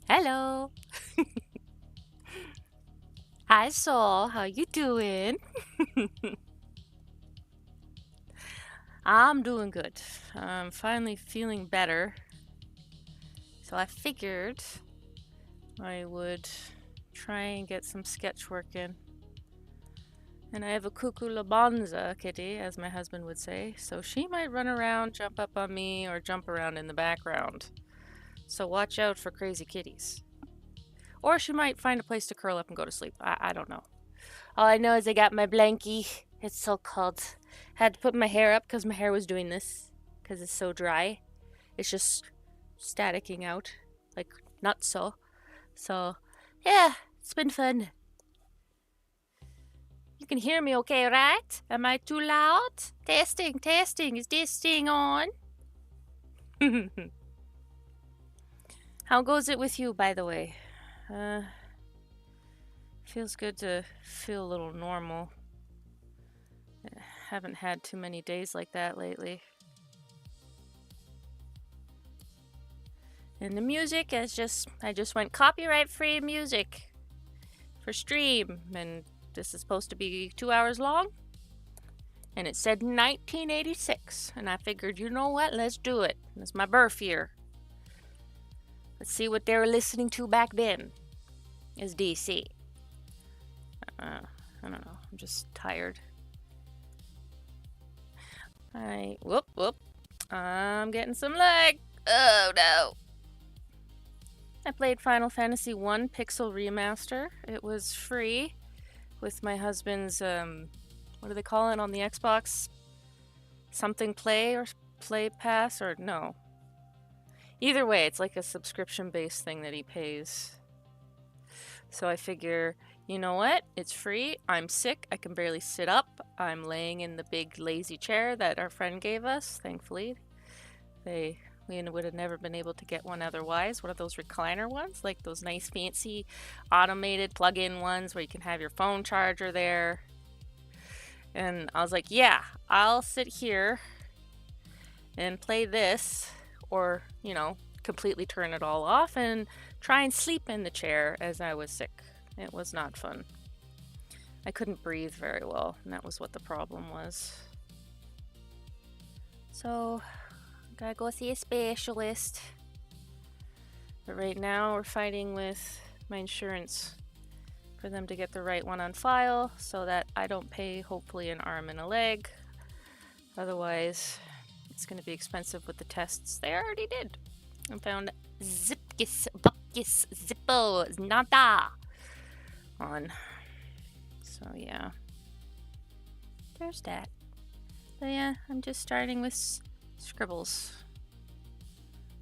Hello. Hi, Soul. How you doing? I'm doing good. I'm finally feeling better. So I figured I would try and get some sketch work in. And I have a cuckoo labanza kitty, as my husband would say, so she might run around, jump up on me, or jump around in the background. So watch out for crazy kitties. Or she might find a place to curl up and go to sleep. I don't know. All I know is I got my blankie. It's so cold. Had to put my hair up because my hair was doing this because it's so dry. It's just staticking out, like not so. So, yeah, it's been fun. You can hear me okay, right? Am I too loud? Testing, testing. Is this thing on? How goes it with you, by the way? Feels good to feel a little normal. Haven't had too many days like that lately. And the music is I just went copyright free music for stream. And this is supposed to be 2 hours long. And it said 1986. And I figured, you know what? Let's do it. It's my birth year. Let's see what they were listening to back then. Is DC. I don't know. I'm just tired. Whoop. I'm getting some lag. Oh no. I played Final Fantasy 1 Pixel Remaster. It was free with my husband's, what do they call it on the Xbox? Something Play or Play Pass or no. Either way, it's like a subscription-based thing that he pays. So I figure, you know what? It's free. I'm sick. I can barely sit up. I'm laying in the big lazy chair that our friend gave us, thankfully. We would have never been able to get one otherwise. One of those recliner ones, like those nice fancy automated plug-in ones where you can have your phone charger there. And I was like, yeah, I'll sit here and play this or, completely turn it all off and try and sleep in the chair as I was sick. It was not fun. I couldn't breathe very well, and that was what the problem was. So, gotta go see a specialist. But right now we're fighting with my insurance for them to get the right one on file so that I don't pay hopefully an arm and a leg. Otherwise, it's going to be expensive with the tests they already did. I found Zipkis, Buckis, Zippo, Nada on. So yeah, there's that. But yeah, I'm just starting with scribbles.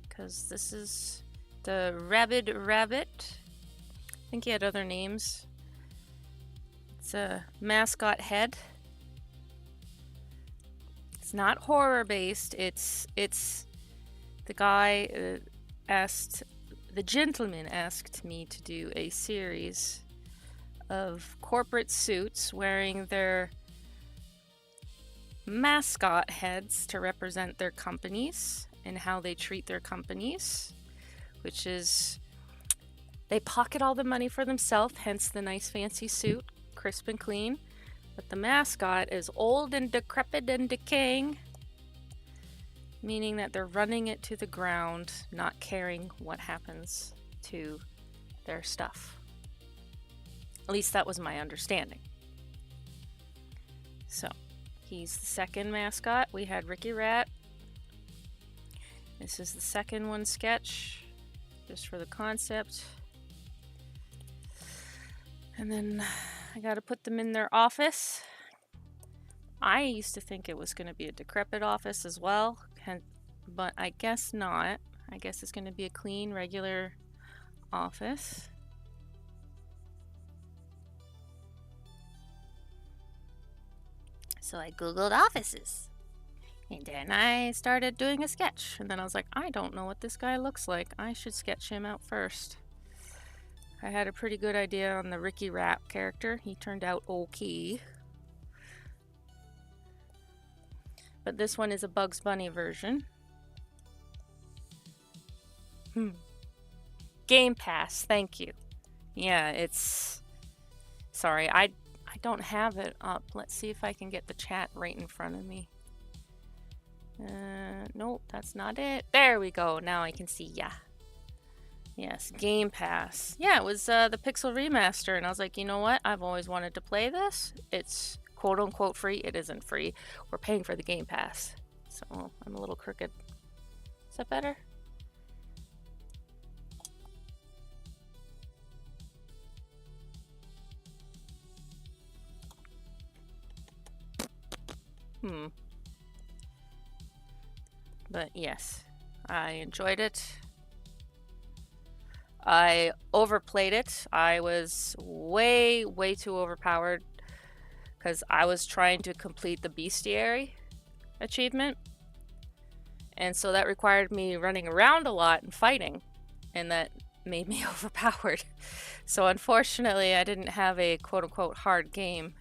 Because this is the Rabid Rabbit. I think he had other names. It's a mascot head. It's not horror based. It's the guy the gentleman asked me to do a series of corporate suits wearing their mascot heads to represent their companies and how they treat their companies, which is they pocket all the money for themselves, hence the nice fancy suit, crisp and clean. But the mascot is old and decrepit and decaying, meaning that they're running it to the ground, not caring what happens to their stuff. At least that was my understanding. So, he's the second mascot. We had Ricky Rat. This is the second one sketch, just for the concept. And then I gotta put them in their office. I used to think it was going to be a decrepit office as well, but I guess not. I guess it's going to be a clean, regular office. So I googled offices. And then I started doing a sketch. And then I was like, I don't know what this guy looks like. I should sketch him out first. I had a pretty good idea on the Ricky Rat character. He turned out okay. But this one is a Bugs Bunny version. Game Pass, thank you. Yeah, it's... Sorry, I don't have it up. Let's see if I can get the chat right in front of me. Nope, that's not it. There we go. Now I can see ya. Yes, Game Pass. Yeah, it was the Pixel Remaster, and I was like, you know what? I've always wanted to play this. It's quote-unquote free. It isn't free. We're paying for the Game Pass. So I'm a little crooked. Is that better? But yes, I enjoyed it. I overplayed it. I was way too overpowered because I was trying to complete the bestiary achievement. And so that required me running around a lot and fighting, and that made me overpowered. So unfortunately, I didn't have a quote-unquote hard game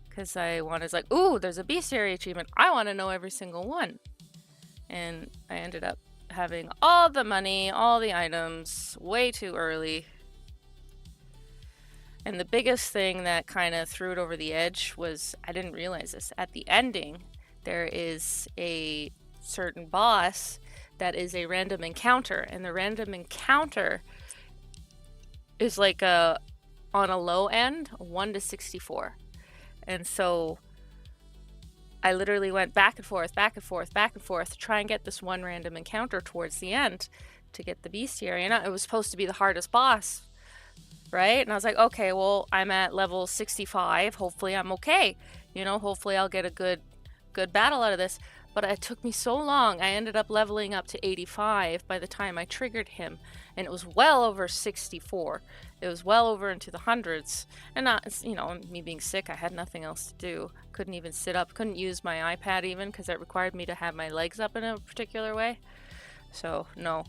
because I wanted, like, ooh, there's a bestiary achievement. I want to know every single one. And I ended up having all the money, all the items, way too early. And the biggest thing that kind of threw it over the edge was, I didn't realize this, at the ending, there is a certain boss that is a random encounter, and the random encounter is like on a low end, 1 to 64. And so I literally went back and forth, to try and get this one random encounter towards the end to get the bestiary. And it was supposed to be the hardest boss, right? And I was like, okay, well, I'm at level 65. Hopefully I'm okay. You know, hopefully I'll get a good battle out of this. But it took me so long. I ended up leveling up to 85 by the time I triggered him. And it was well over 64. It was well over into the hundreds. And not, you know, me being sick, I had nothing else to do. Couldn't even sit up. Couldn't use my iPad even because it required me to have my legs up in a particular way. So, no.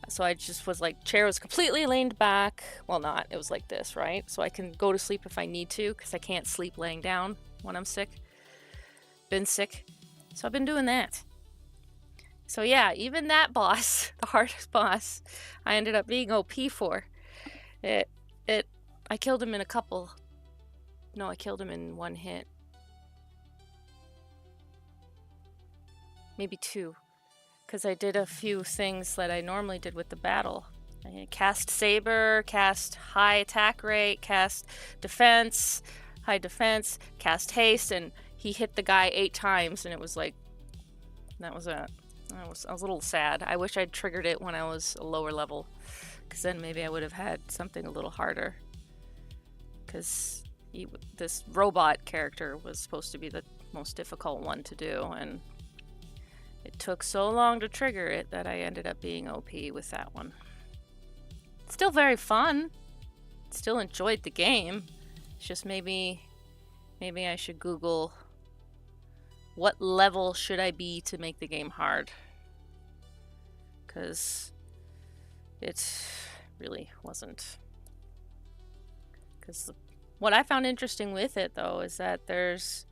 So I just was like, chair was completely leaned back. Well, not. It was like this, right? So I can go to sleep if I need to because I can't sleep laying down when I'm sick. Been sick. So I've been doing that. So yeah, even that boss, the hardest boss, I ended up being OP for. I killed him in I killed him in one hit. Maybe two. Because I did a few things that I normally did with the battle. I cast Saber, cast high attack rate, cast defense, high defense, cast haste, and he hit the guy 8 times, and it was like, that was it. I was a little sad. I wish I'd triggered it when I was a lower level, because then maybe I would have had something a little harder. Because this robot character was supposed to be the most difficult one to do, and it took so long to trigger it that I ended up being OP with that one. Still very fun. Still enjoyed the game. It's just maybe I should Google what level should I be to make the game hard. Because it really wasn't. Because what I found interesting with it, though, is that there's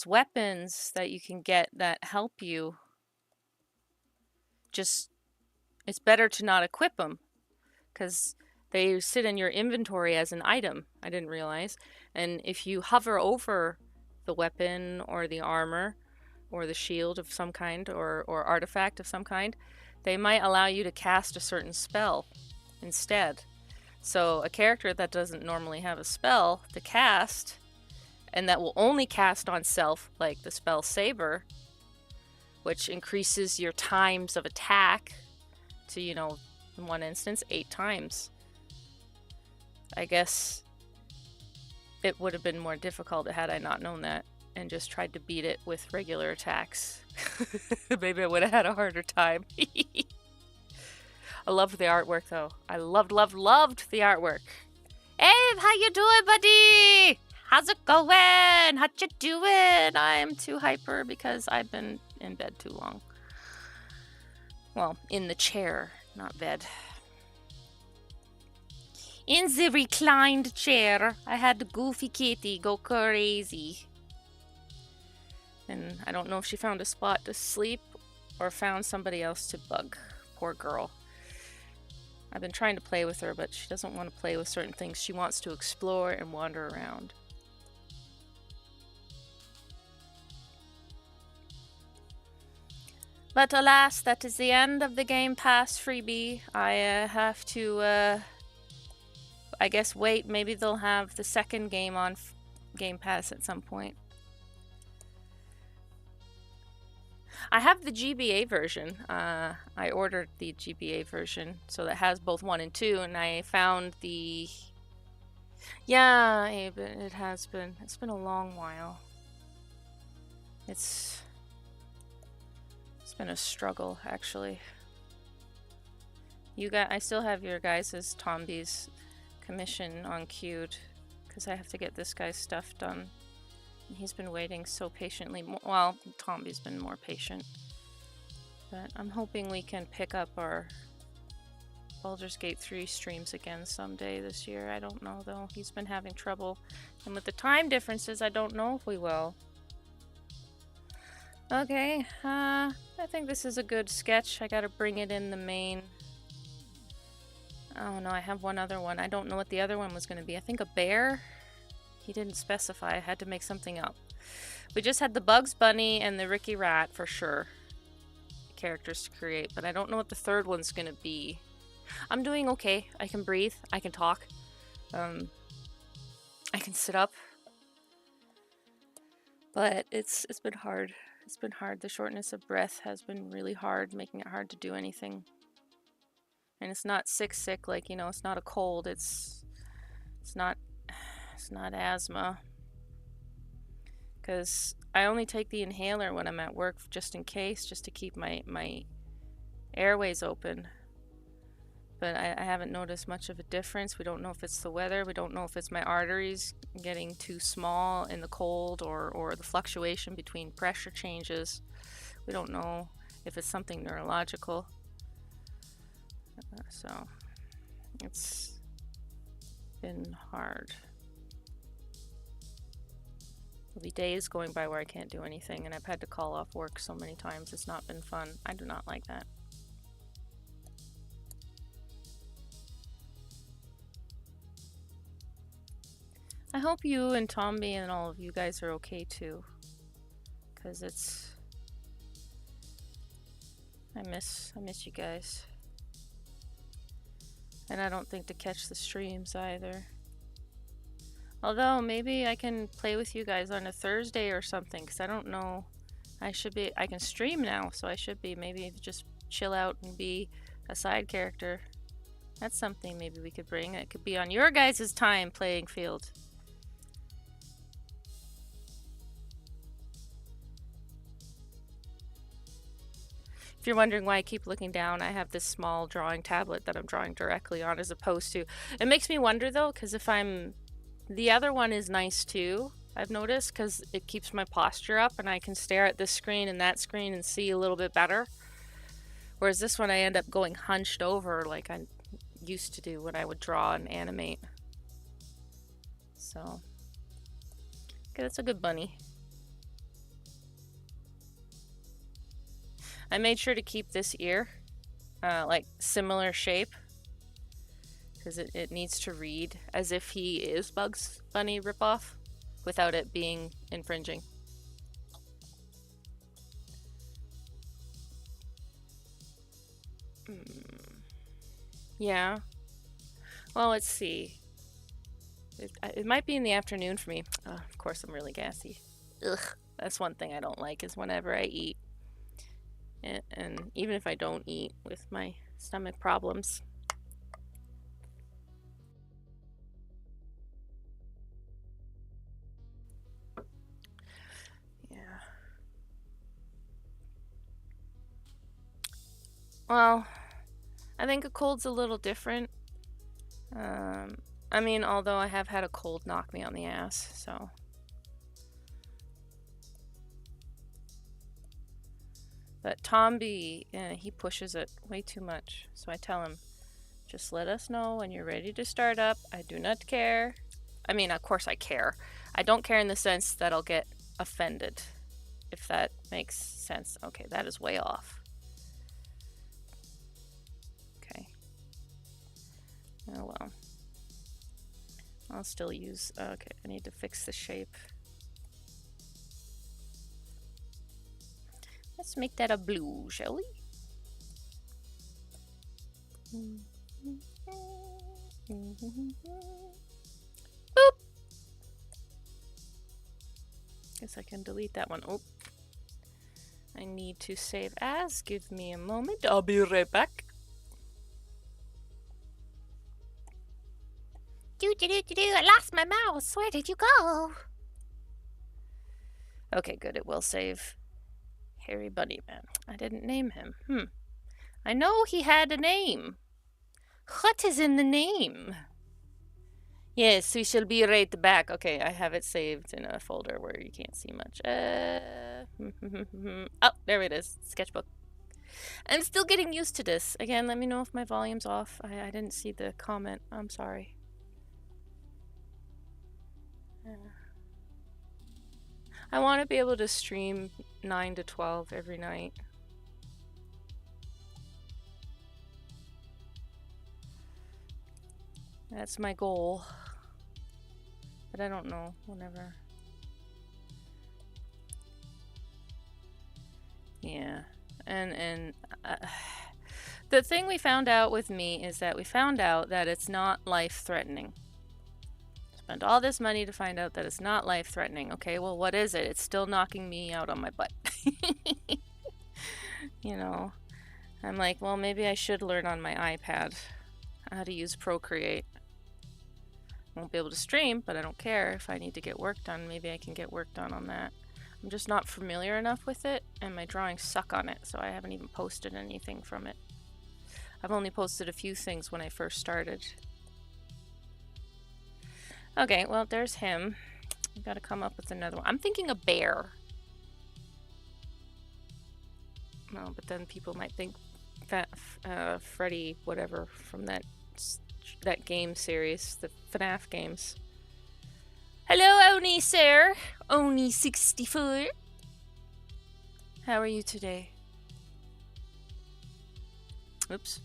weapons that you can get that help you. Just, it's better to not equip them, because they sit in your inventory as an item. I didn't realize. And if you hover over the weapon or the armor or the shield of some kind or artifact of some kind, they might allow you to cast a certain spell instead. So a character that doesn't normally have a spell to cast, and that will only cast on self, like the spell Saber, which increases your times of attack to, you know, in one instance, 8 times. I guess it would have been more difficult had I not known that and just tried to beat it with regular attacks. Maybe I would have had a harder time. I loved the artwork, though. I loved the artwork. Abe, how you doing, buddy? How's it going? How you doing? I'm too hyper because I've been in bed too long. Well, in the chair, not bed. In the reclined chair, I had the goofy kitty go crazy. And I don't know if she found a spot to sleep or found somebody else to bug. Poor girl. I've been trying to play with her, but she doesn't want to play with certain things. She wants to explore and wander around. But alas, that is the end of the Game Pass freebie. I have to, I guess, wait. Maybe they'll have the second game on Game Pass at some point. I have the GBA version. I ordered the GBA version, so that has both 1 and 2, and I found the... Yeah, Abe, it has been. It's been a long while. It's been a struggle, actually. I still have your guys' Tomby's commission on queued, because I have to get this guy's stuff done. He's been waiting so patiently. Well, Tomby's been more patient. But I'm hoping we can pick up our Baldur's Gate 3 streams again someday this year. I don't know, though. He's been having trouble. And with the time differences, I don't know if we will. Okay, I think this is a good sketch. I gotta bring it in the main. Oh no, I have one other one. I don't know what the other one was gonna be. I think a bear? He didn't specify. I had to make something up. We just had the Bugs Bunny and the Ricky Rat for sure. Characters to create, but I don't know what the third one's gonna be. I'm doing okay. I can breathe. I can talk. I can sit up. But it's been hard. It's been hard. The shortness of breath has been really hard, making it hard to do anything. And it's not sick, like, you know, it's not a cold. It's not asthma. Because I only take the inhaler when I'm at work just in case, just to keep my airways open. But I haven't noticed much of a difference. We don't know if it's the weather. We don't know if it's my arteries getting too small in the cold or the fluctuation between pressure changes. We don't know if it's something neurological. So it's been hard. There'll be days going by where I can't do anything, and I've had to call off work so many times. It's not been fun. I do not like that. I hope you and Tomby and all of you guys are okay too, because I miss you guys, and I don't think to catch the streams either. Although maybe I can play with you guys on a Thursday or something, because I don't know. I can stream now, so I should be maybe just chill out and be a side character. That's something maybe we could bring. It could be on your guys' time playing field. If you're wondering why I keep looking down, I have this small drawing tablet that I'm drawing directly on, as opposed to... It makes me wonder though, because the other one is nice too, I've noticed, because it keeps my posture up and I can stare at this screen and that screen and see a little bit better. Whereas this one I end up going hunched over like I used to do when I would draw and animate. So, okay, that's a good bunny. I made sure to keep this ear like similar shape, because it needs to read as if he is Bugs Bunny ripoff without it being infringing. Yeah. Well, let's see. It might be in the afternoon for me. Oh, of course, I'm really gassy. Ugh. That's one thing I don't like, is whenever I eat. And even if I don't eat with my stomach problems. Yeah. Well, I think a cold's a little different. I mean, although I have had a cold knock me on the ass, so... But Tomby, he pushes it way too much. So I tell him, just let us know when you're ready to start up. I do not care. I mean, of course I care. I don't care in the sense that I'll get offended, if that makes sense. Okay, that is way off. Okay. Oh well. I'll still use... Okay, I need to fix the shape. Let's make that a blue, shall we? Boop! Guess I can delete that one. Oh. I need to save as. Give me a moment. I'll be right back. I lost my mouse. Where did you go? Okay, good. It will save. Hairy Bunnyman. I didn't name him. I know he had a name. What is in the name? Yes, we shall be right back. Okay, I have it saved in a folder where you can't see much. Oh, there it is. Sketchbook. I'm still getting used to this. Again, let me know if my volume's off. I didn't see the comment. I'm sorry. I want to be able to stream 9 to 12 every night. That's my goal. But I don't know. Whenever. Yeah. And the thing we found out with me is that we found out that it's not life-threatening. Spent all this money to find out that it's not life-threatening. Okay, well, what is it? It's still knocking me out on my butt. You know, I'm like, well, maybe I should learn on my iPad how to use Procreate. Won't be able to stream, but I don't care. If I need to get work done, maybe I can get work done on that. I'm just not familiar enough with it, and my drawings suck on it, so I haven't even posted anything from it. I've only posted a few things when I first started. Okay, well, there's him. I've got to come up with another one. I'm thinking a bear. No, but then people might think Freddy whatever from that game series, the FNAF games. Hello, Oni, sir. Oni64. How are you today? Oops.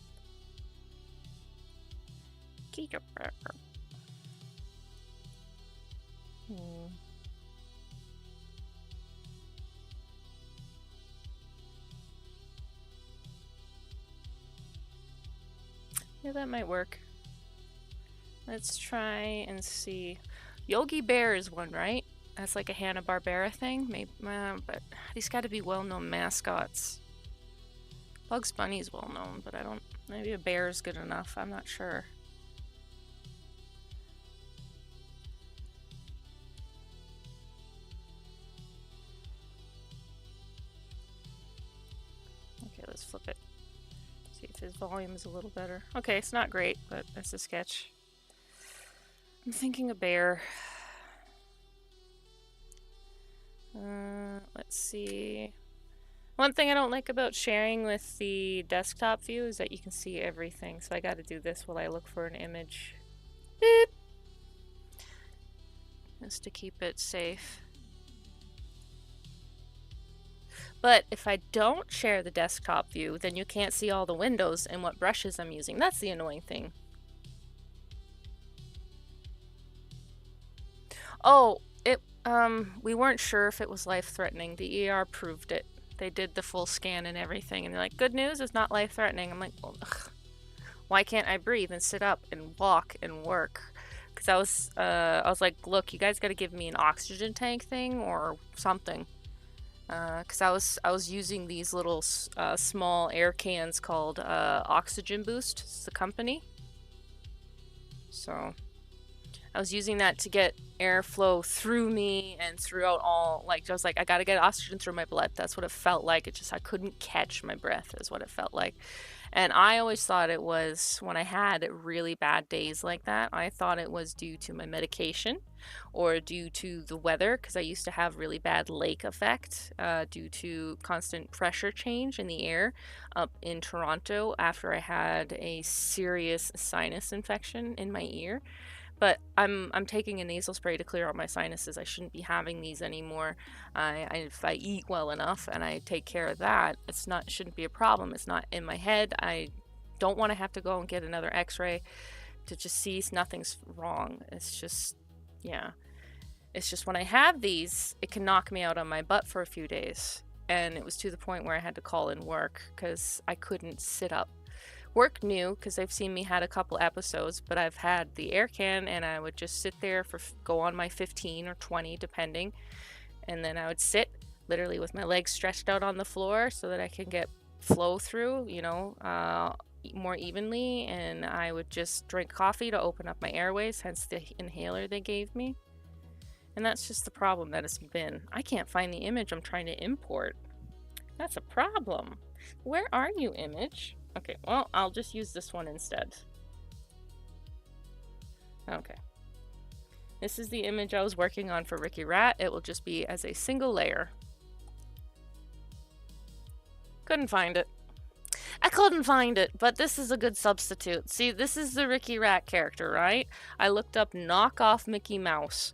Yeah, that might work. Let's try and see. Yogi Bear is one, right? That's like a Hanna-Barbera thing. Maybe, but these got to be well-known mascots. Bugs Bunny's well-known, but I don't... Maybe a bear is good enough. I'm not sure. Okay, let's flip it. See if his volume is a little better. Okay, it's not great, but that's a sketch. I'm thinking a bear. Let's see. One thing I don't like about sharing with the desktop view is that you can see everything, so I gotta do this while I look for an image. Beep! Just to keep it safe. But if I don't share the desktop view, then you can't see all the windows and what brushes I'm using. That's the annoying thing. Oh, we weren't sure if it was life-threatening. The ER proved it. They did the full scan and everything, and they're like, good news, it's not life-threatening. I'm like, well, ugh. Why can't I breathe and sit up and walk and work? Because I was like, look, you guys got to give me an oxygen tank thing or something. Because I was using these little small air cans called Oxygen Boost. It's the company. So I was using that to get airflow through me and throughout all, like, I was like, I gotta get oxygen through my blood. That's what it felt like. It just, I couldn't catch my breath is what it felt like. And I always thought it was, when I had really bad days like that, I thought it was due to my medication or due to the weather, because I used to have really bad lake effect due to constant pressure change in the air up in Toronto after I had a serious sinus infection in my ear. But I'm taking a nasal spray to clear out my sinuses. I shouldn't be having these anymore. If I eat well enough and I take care of that, shouldn't be a problem. It's not in my head. I don't want to have to go and get another x-ray to just see nothing's wrong. It's just, yeah. It's just when I have these, it can knock me out on my butt for a few days. And it was to the point where I had to call in work because I couldn't sit up. Work knew because they've seen me had a couple episodes, but I've had the air can and I would just sit there go on my 15 or 20 depending, and then I would sit literally with my legs stretched out on the floor so that I can get flow through, more evenly, and I would just drink coffee to open up my airways, hence the inhaler they gave me. And that's just the problem that it's been. I can't find the image I'm trying to import. That's a problem. Where are you, image? Okay, well, I'll just use this one instead. Okay. This is the image I was working on for Ricky Rat. It will just be as a single layer. Couldn't find it. I couldn't find it, but this is a good substitute. See, this is the Ricky Rat character, right? I looked up knockoff Mickey Mouse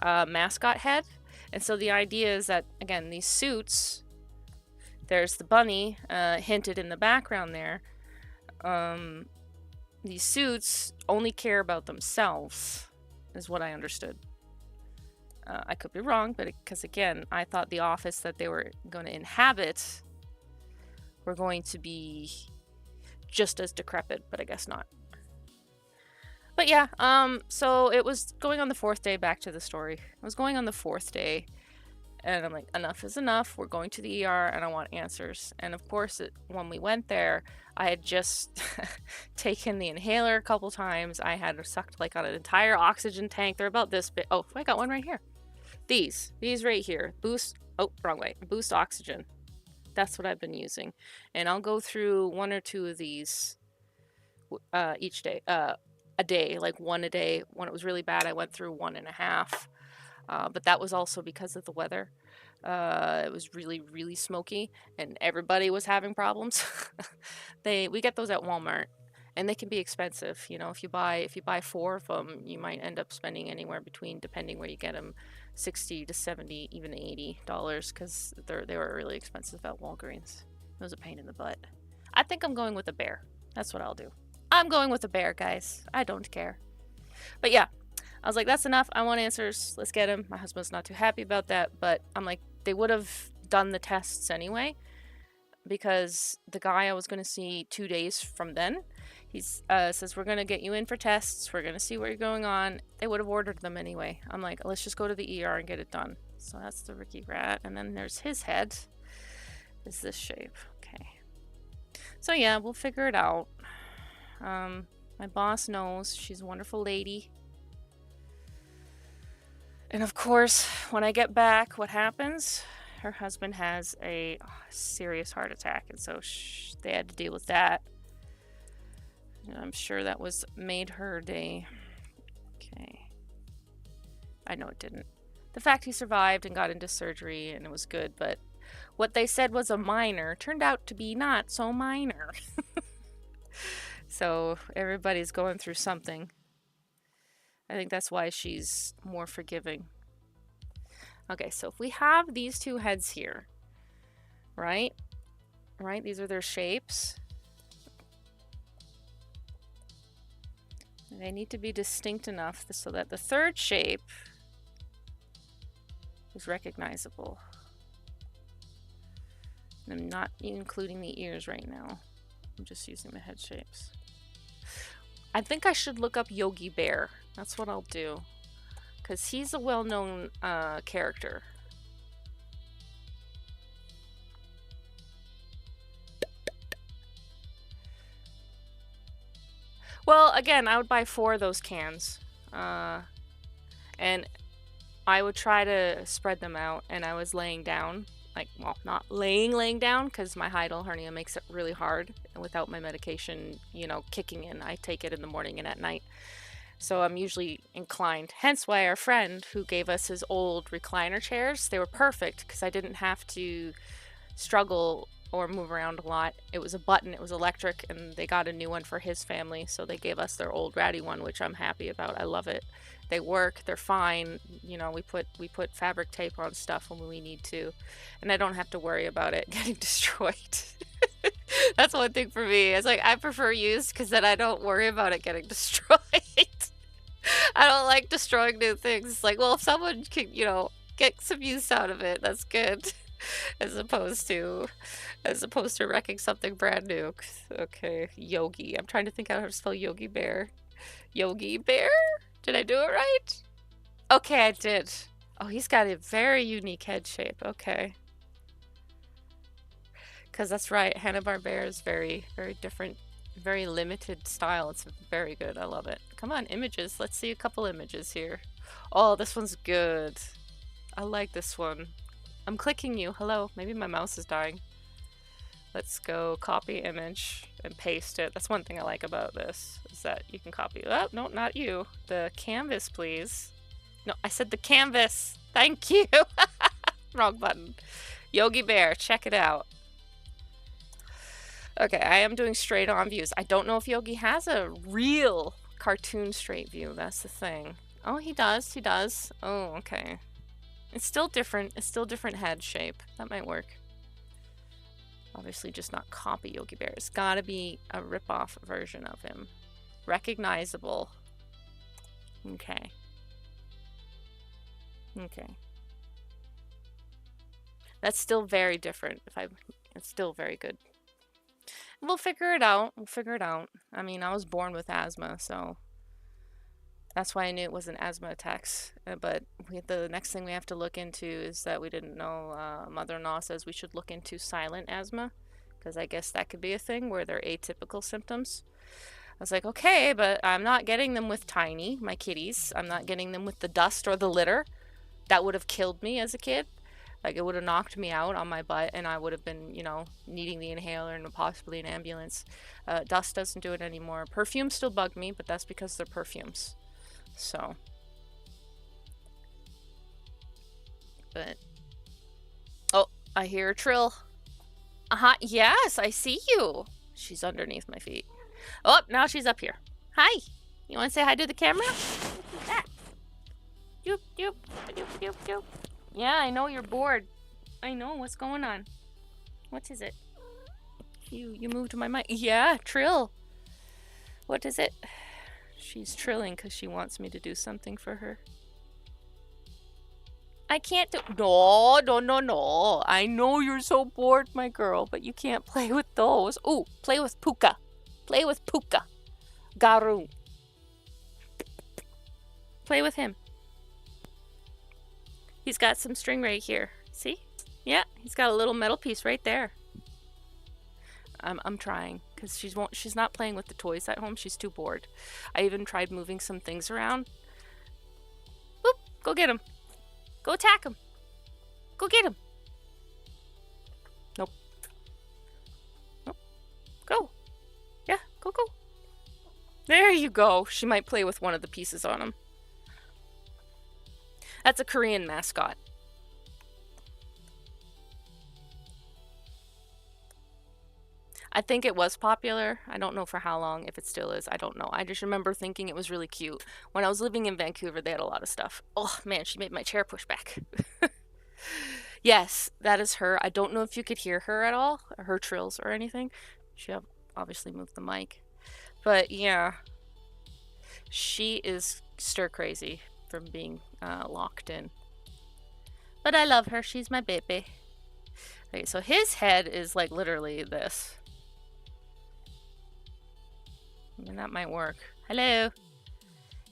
mascot head. And so the idea is that, again, these suits, there's the bunny hinted in the background there. These suits only care about themselves, is what I understood. I could be wrong, but because, again, I thought the office that they were going to inhabit were going to be just as decrepit, but I guess not. But yeah, so it was going on the 4th day, back to the story. I was going on the 4th day, and I'm like, enough is enough. We're going to the ER, and I want answers. And of course, when we went there, I had just taken the inhaler a couple times. I had sucked like on an entire oxygen tank. They're about this big. Oh, I got one right here. These right here. Boost. Oh, wrong way. Boost oxygen. That's what I've been using. And I'll go through 1 or 2 of these each day. A day, like 1 a day. When it was really bad, I went through 1.5. But that was also because of the weather. It was really, really smoky, and everybody was having problems. We get those at Walmart, and they can be expensive. You know, if you buy 4 of them, you might end up spending anywhere between, depending where you get them, $60 to $70, even $80, because they were really expensive at Walgreens. It was a pain in the butt. I think I'm going with a bear. That's what I'll do. I'm going with a bear, guys. I don't care. But yeah, I was like, that's enough. I want answers. Let's get them. My husband's not too happy about that, but I'm like, they would have done the tests anyway, because the guy I was going to see 2 days from then, he says, we're going to get you in for tests. We're going to see what you're going on. They would have ordered them anyway. I'm like, let's just go to the ER and get it done. So that's the Ricky Rat. And then there's his head. Is this shape. Okay. So yeah, we'll figure it out. My boss knows. She's a wonderful lady. And of course, when I get back, what happens? Her husband has a serious heart attack, and so they had to deal with that. And I'm sure that made her day. Okay. I know it didn't. The fact he survived and got into surgery and it was good, but what they said was a minor turned out to be not so minor. So everybody's going through something. I think that's why she's more forgiving. Okay, so if we have these 2 heads here, right? Right, these are their shapes. They need to be distinct enough so that the 3rd shape is recognizable. And I'm not including the ears right now. I'm just using the head shapes. I think I should look up Yogi Bear. That's what I'll do. Because he's a well-known character. Well, again, I would buy 4 of those cans. And I would try to spread them out. And I was laying down. Like, well, not laying down, because my hiatal hernia makes it really hard. And without my medication, kicking in, I take it in the morning and at night. So I'm usually inclined. Hence why our friend who gave us his old recliner chairs, they were perfect, because I didn't have to struggle or move around a lot. It was a button, it was electric, and they got a new one for his family. So they gave us their old ratty one, which I'm happy about. I love it. They work, they're fine. We put fabric tape on stuff when we need to, and I don't have to worry about it getting destroyed. That's one thing for me. It's like I prefer used because then I don't worry about it getting destroyed. I don't like destroying new things. It's like, well, if someone can, you know, get some use out of it, that's good. As opposed to wrecking something brand new. Okay, Yogi. I'm trying to think out how to spell Yogi Bear. Yogi Bear? Did I do it right? Okay, I did. Oh, he's got a very unique head shape. Okay. Because that's right, Hanna-Barbera is very, very different, very limited style. It's very good. I love it. Come on, images. Let's see a couple images here. Oh, this one's good. I like this one. I'm clicking you. Hello. Maybe my mouse is dying. Let's go copy image and paste it. That's one thing I like about this, is that you can copy. Oh, no, not you. The canvas, please. No, I said the canvas. Thank you. Wrong button. Yogi Bear, check it out. Okay, I am doing straight on views. I don't know if Yogi has a real cartoon straight view. That's the thing. Oh, he does. He does. Oh, okay. It's still different. It's still different head shape. That might work. Obviously just not copy Yogi Bear. It's gotta be a rip-off version of him. Recognizable. Okay. Okay. That's still very different. It's still very good. We'll figure it out. We'll figure it out. I mean, I was born with asthma, so that's why I knew it wasn't asthma attacks. But the next thing we have to look into is that we didn't know. Mother-in-law says we should look into silent asthma, because I guess that could be a thing where they're atypical symptoms. I was like, okay, but I'm not getting them with Tiny, my kitties. I'm not getting them with the dust or the litter. That would have killed me as a kid. Like, it would have knocked me out on my butt, and I would have been, you know, needing the inhaler and possibly an ambulance. Dust doesn't do it anymore. Perfumes still bug me, but that's because they're perfumes. So. But. Oh, I hear a trill. Yes, I see you. She's underneath my feet. Oh, now she's up here. Hi. You want to say hi to the camera? Ah. Doop, doop, doop, doop, doop. Yeah, I know you're bored. I know. What's going on? What is it? You moved my mic. Yeah, trill. What is it? She's trilling because she wants me to do something for her. I can't do... No, no, no, no. I know you're so bored, my girl, but you can't play with those. Ooh, play with Puka. Play with Puka. Garu. Play with him. He's got some string right here. See? Yeah, he's got a little metal piece right there. I'm trying, because she's not playing with the toys at home. She's too bored. I even tried moving some things around. Whoop! Go get him. Go attack him. Go get him. Nope. Nope. Go. Yeah, go, go. There you go. She might play with one of the pieces on him. That's a Korean mascot. I think it was popular. I don't know for how long, if it still is. I don't know. I just remember thinking it was really cute. When I was living in Vancouver, they had a lot of stuff. Oh, man, she made my chair push back. Yes, that is her. I don't know if you could hear her at all, or her trills or anything. She obviously moved the mic. But, yeah. She is stir-crazy from being locked in. But I love her. She's my baby. Okay, so his head is like literally this. And that might work. Hello.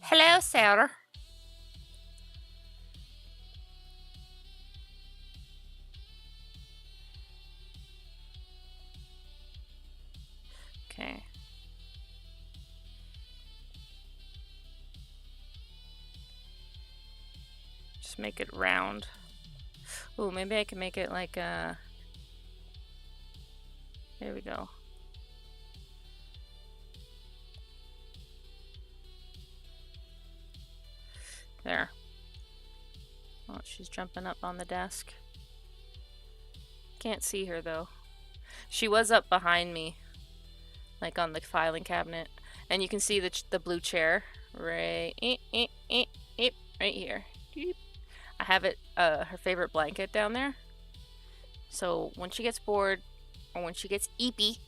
Hello, Sarah. Okay. Just make it round. Ooh, maybe I can make it like a... There we go. There. Oh, she's jumping up on the desk. Can't see her though. She was up behind me, like on the filing cabinet, and you can see the blue chair right here. I have it her favorite blanket down there. So when she gets bored, or when she gets eepy,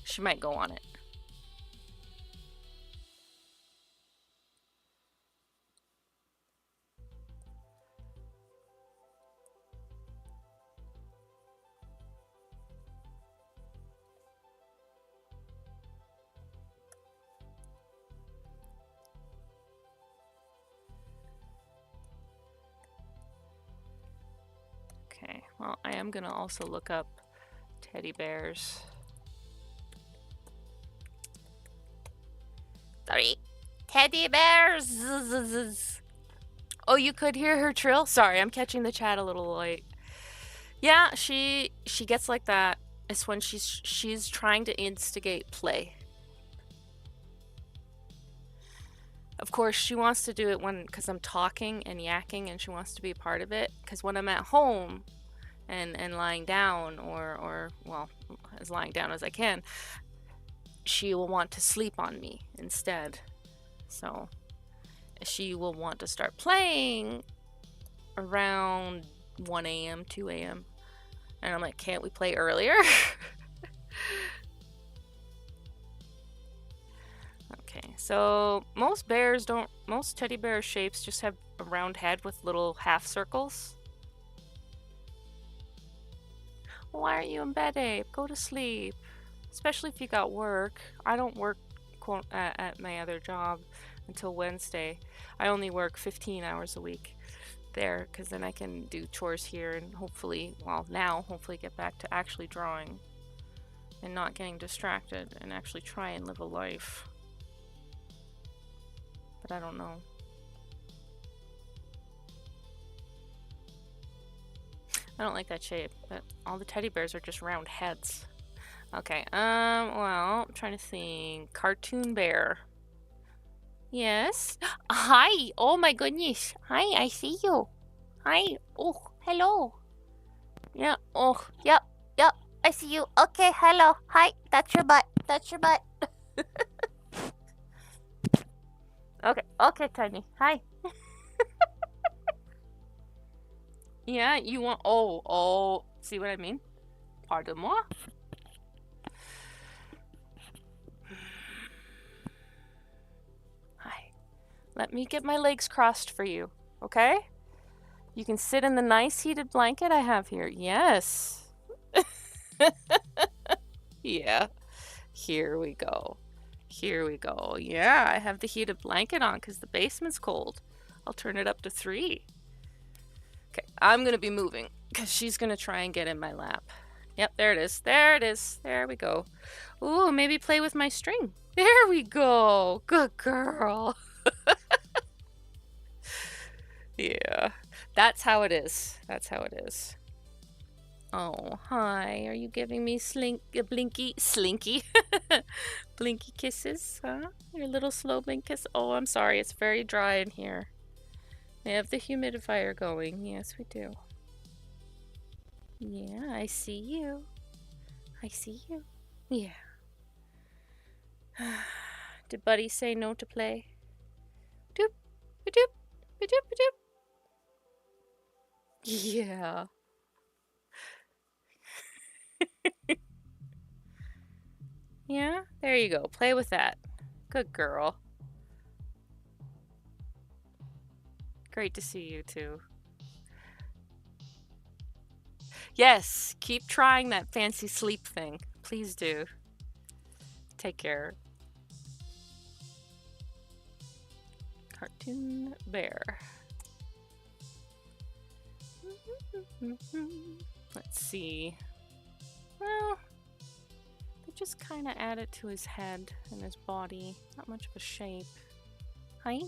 she might go on it. Okay, well, I am gonna also look up teddy bears. Sorry. Teddy bears! Oh, you could hear her trill? Sorry, I'm catching the chat a little late. Yeah, she gets like that. It's when she's trying to instigate play. Of course, she wants to do it because I'm talking and yakking and she wants to be a part of it. Because when I'm at home and lying down or well, as lying down as I can, she will want to sleep on me instead. So she will want to start playing around 1 a.m., 2 a.m. And I'm like, can't we play earlier? Okay, so most teddy bear shapes just have a round head with little half circles. Why are you in bed, Abe? Go to sleep. Especially if you got work. I don't work at my other job until Wednesday. I only work 15 hours a week there because then I can do chores here and hopefully get back to actually drawing and not getting distracted and actually try and live a life. But I don't know. I don't like that shape, but all the teddy bears are just round heads. Okay, well, I'm trying to think. Cartoon bear. Yes? Hi! Oh my goodness! Hi, I see you! Hi! Oh, hello! Yeah, oh, yep, I see you. Okay, hello, hi, that's your butt, Okay, Tiny, hi. Yeah, you want, oh, see what I mean? Pardon-moi. Hi. Let me get my legs crossed for you, okay? You can sit in the nice heated blanket I have here. Yes. Yeah. Here we go. Yeah, I have the heated blanket on because the basement's cold. I'll turn it up to 3. Okay, I'm gonna be moving because she's gonna try and get in my lap. Yep, there it is. There we go. Ooh, maybe play with my string. There we go. Good girl. Yeah, that's how it is. Oh, hi. Are you giving me blinky blinky kisses, huh? Your little slow blink kiss. Oh, I'm sorry. It's very dry in here. We have the humidifier going. Yes, we do. Yeah, I see you. Yeah. Did Buddy say no to play? Doop, doop, doop, doop. Yeah. Yeah, there you go. Play with that. Good girl. Great to see you too. Yes, keep trying that fancy sleep thing. Please do. Take care. Cartoon bear. Let's see. Well, they just kind of added to his head and his body. Not much of a shape. Hi.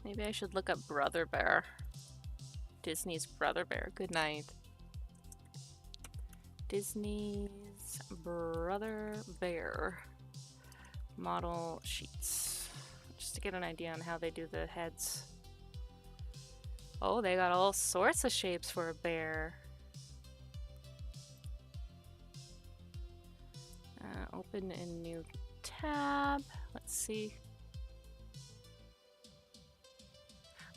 Maybe I should look up Brother Bear. Disney's Brother Bear. Good night. Disney's Brother Bear. Model sheets. Just to get an idea on how they do the heads. Oh, they got all sorts of shapes for a bear. Open a new tab. Let's see.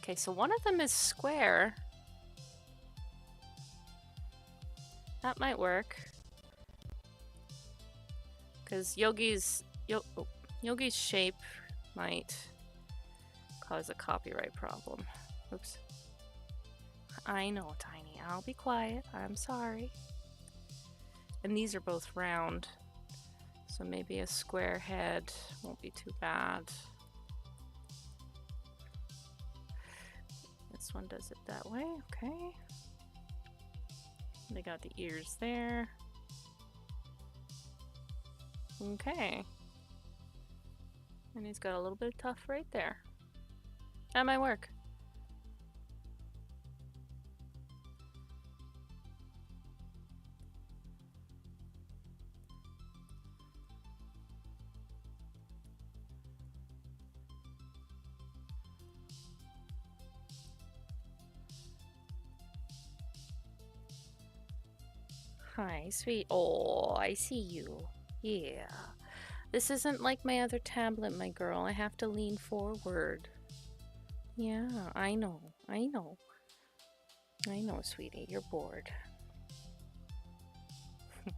Okay, so one of them is square. That might work. Because Yogi's shape might cause a copyright problem. Oops. I know, Tiny. I'll be quiet. I'm sorry. And these are both round. So maybe a square head won't be too bad. This one does it that way. Okay. They got the ears there. Okay. And he's got a little bit of tuft right there. That might work. Hi, sweet. Oh, I see you. Yeah. This isn't like my other tablet, my girl. I have to lean forward. Yeah, I know. I know. I know, sweetie. You're bored. Hi,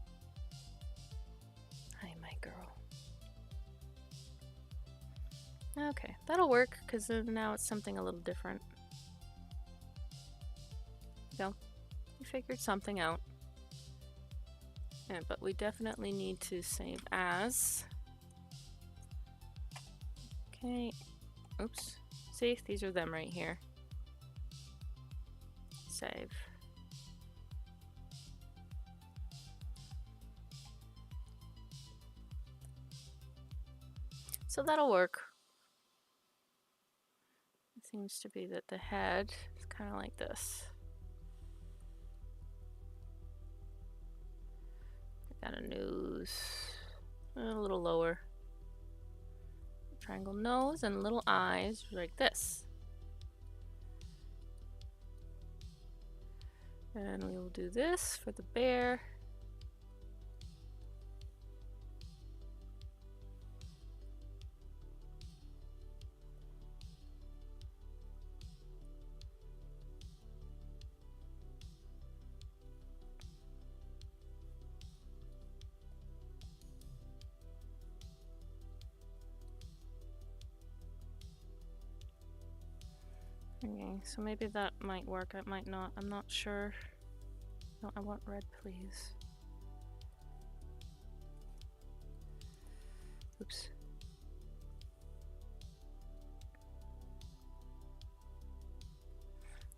my girl. Okay, that'll work, because now it's something a little different. Go. We figured something out. Yeah, but we definitely need to save as. Okay. Oops. See, these are them right here. Save. So that'll work. It seems to be that the head is kind of like this. Got a nose. A little lower. Triangle nose and little eyes like this. And we will do this for the bear. Okay, so maybe that might work, it might not, I'm not sure. No, I want red, please. Oops.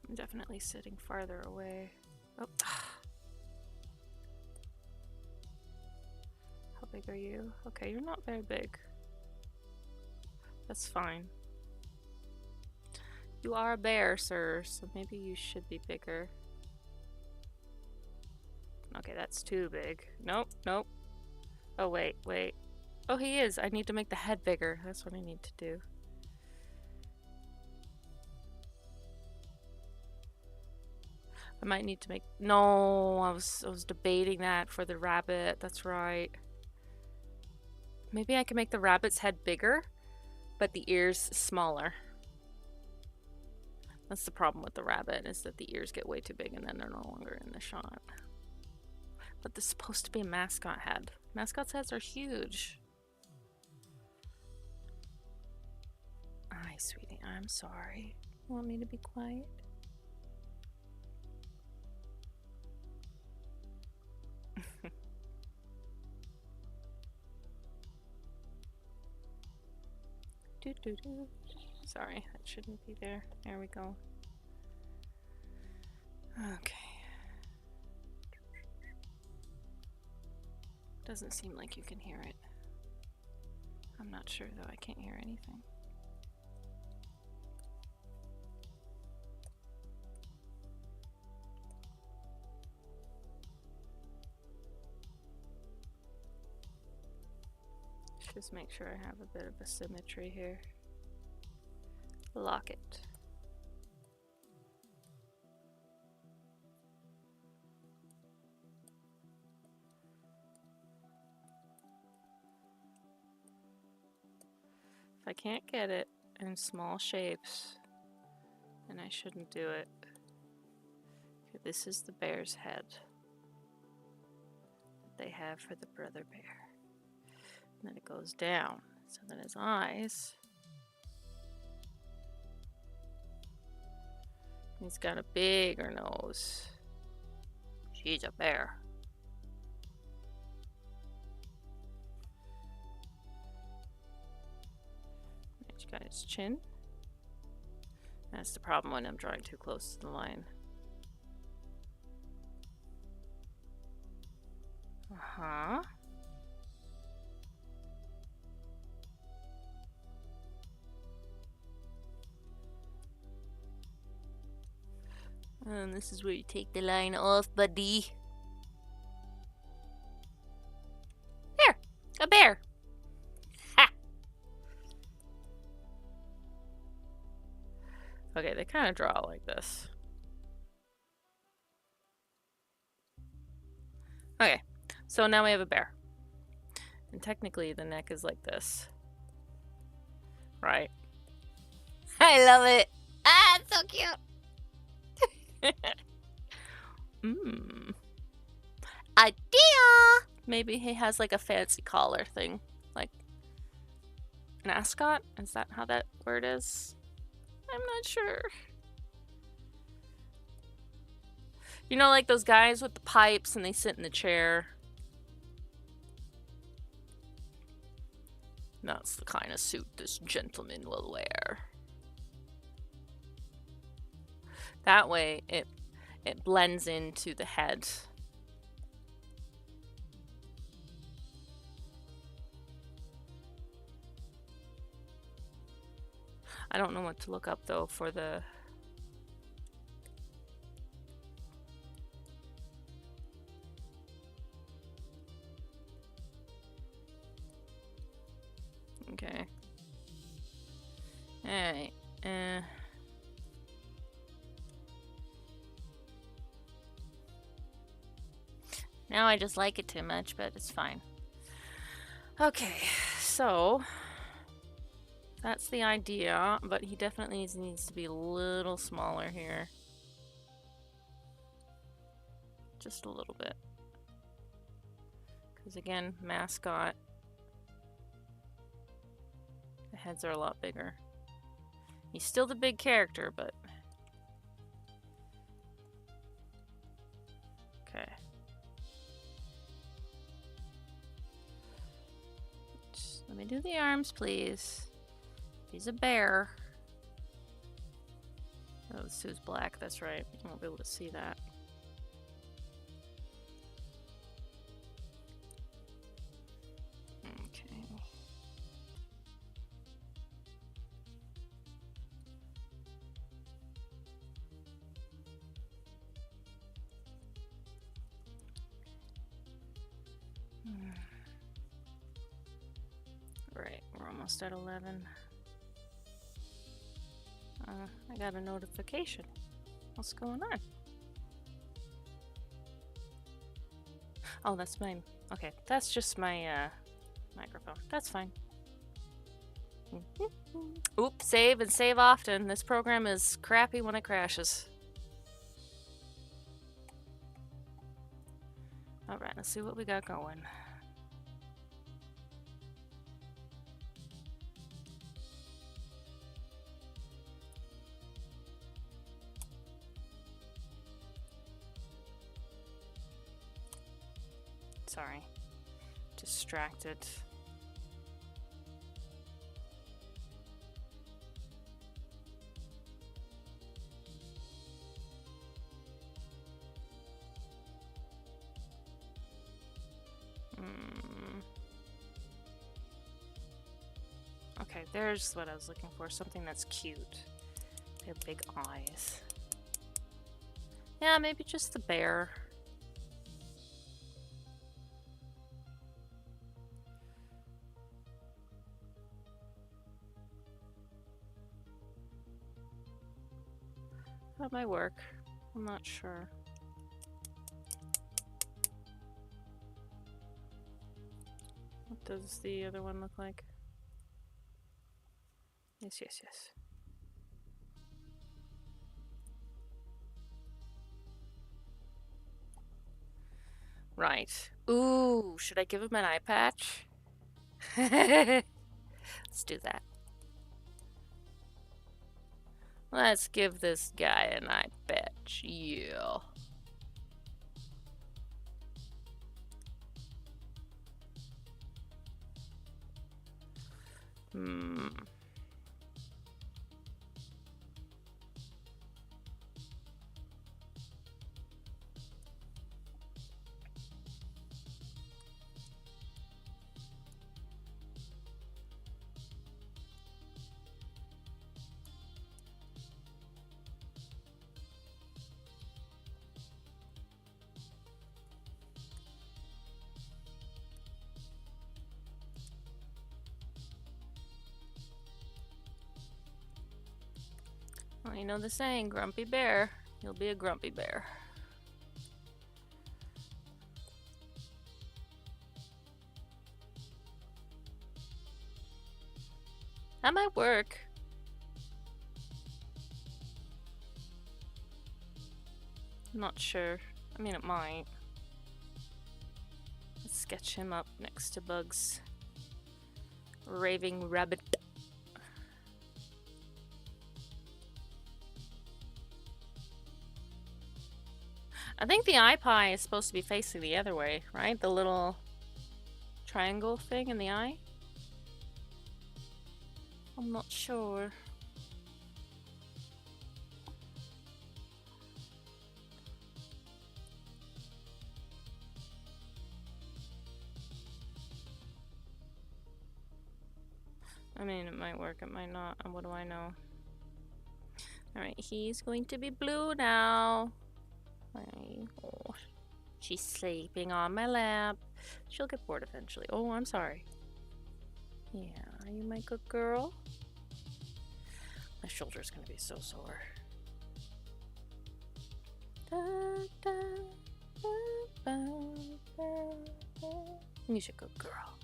I'm definitely sitting farther away. Oh. How big are you? Okay, you're not very big. That's fine. You are a bear, sir, so maybe you should be bigger. Okay, that's too big. Nope, nope. Oh, wait, wait. Oh, he is. I need to make the head bigger. That's what I need to do. I might need to make... No, I was debating that for the rabbit. That's right. Maybe I can make the rabbit's head bigger, but the ears smaller. That's the problem with the rabbit, is that the ears get way too big and then they're no longer in the shot. But this is supposed to be a mascot head. Mascot's heads are huge. Hi, sweetie. I'm sorry. You want me to be quiet? Sorry, that shouldn't be there. There we go. Okay. Doesn't seem like you can hear it. I'm not sure though, I can't hear anything. Just make sure I have a bit of a symmetry here. Lock it. If I can't get it in small shapes, And I shouldn't do it. Okay, this is the bear's head that they have for the brother bear. And then it goes down. So then his eyes. He's got a bigger nose. She's a bear. He's got his chin. That's the problem when I'm drawing too close to the line. Uh-huh. And this is where you take the line off, buddy. There! A bear! Ha! Okay, they kind of draw like this. Okay, so now we have a bear. And technically the neck is like this. Right? I love it! Ah, it's so cute! Idea! Maybe he has like a fancy collar thing. Like an ascot? Is that how that word is? I'm not sure. You know, like those guys with the pipes and they sit in the chair? That's the kind of suit this gentleman will wear. That way it blends into the head. I don't know what to look up though for the... Okay. Alright. Now I just like it too much, but it's fine. Okay, so that's the idea, but he definitely needs to be a little smaller here. Just a little bit. Because again, mascot. The heads are a lot bigger. He's still the big character, but... Okay. Just let me do the arms, please. He's a bear. Oh, the suit's black, that's right. You won't be able to see that. Okay. Right, we're almost at 11. I got a notification. What's going on? Oh, that's mine. Okay, that's just my microphone. That's fine. Oops, save and save often. This program is crappy when it crashes. Alright, let's see what we got going. Sorry. Distracted. Okay, there's what I was looking for. Something that's cute. They have big eyes. Yeah, maybe just the bear. That might work. I'm not sure. What does the other one look like? Yes, yes, yes. Right. Ooh, should I give him an eye patch? Let's do that. Let's give this guy an eye patch. Yeah. Hmm. Well, you know the saying, grumpy bear. You'll be a grumpy bear. That might work. I'm not sure. I mean, it might. Let's sketch him up next to Bugs. Raving rabbit. I think the eye pie is supposed to be facing the other way, right? The little triangle thing in the eye? I'm not sure. I mean, it might work, it might not. What do I know? Alright, he's going to be blue now. Oh, she's sleeping on my lap. She'll get bored eventually. Oh, I'm sorry. Yeah, are you my good girl? My shoulder's gonna be so sore. You're a good girl.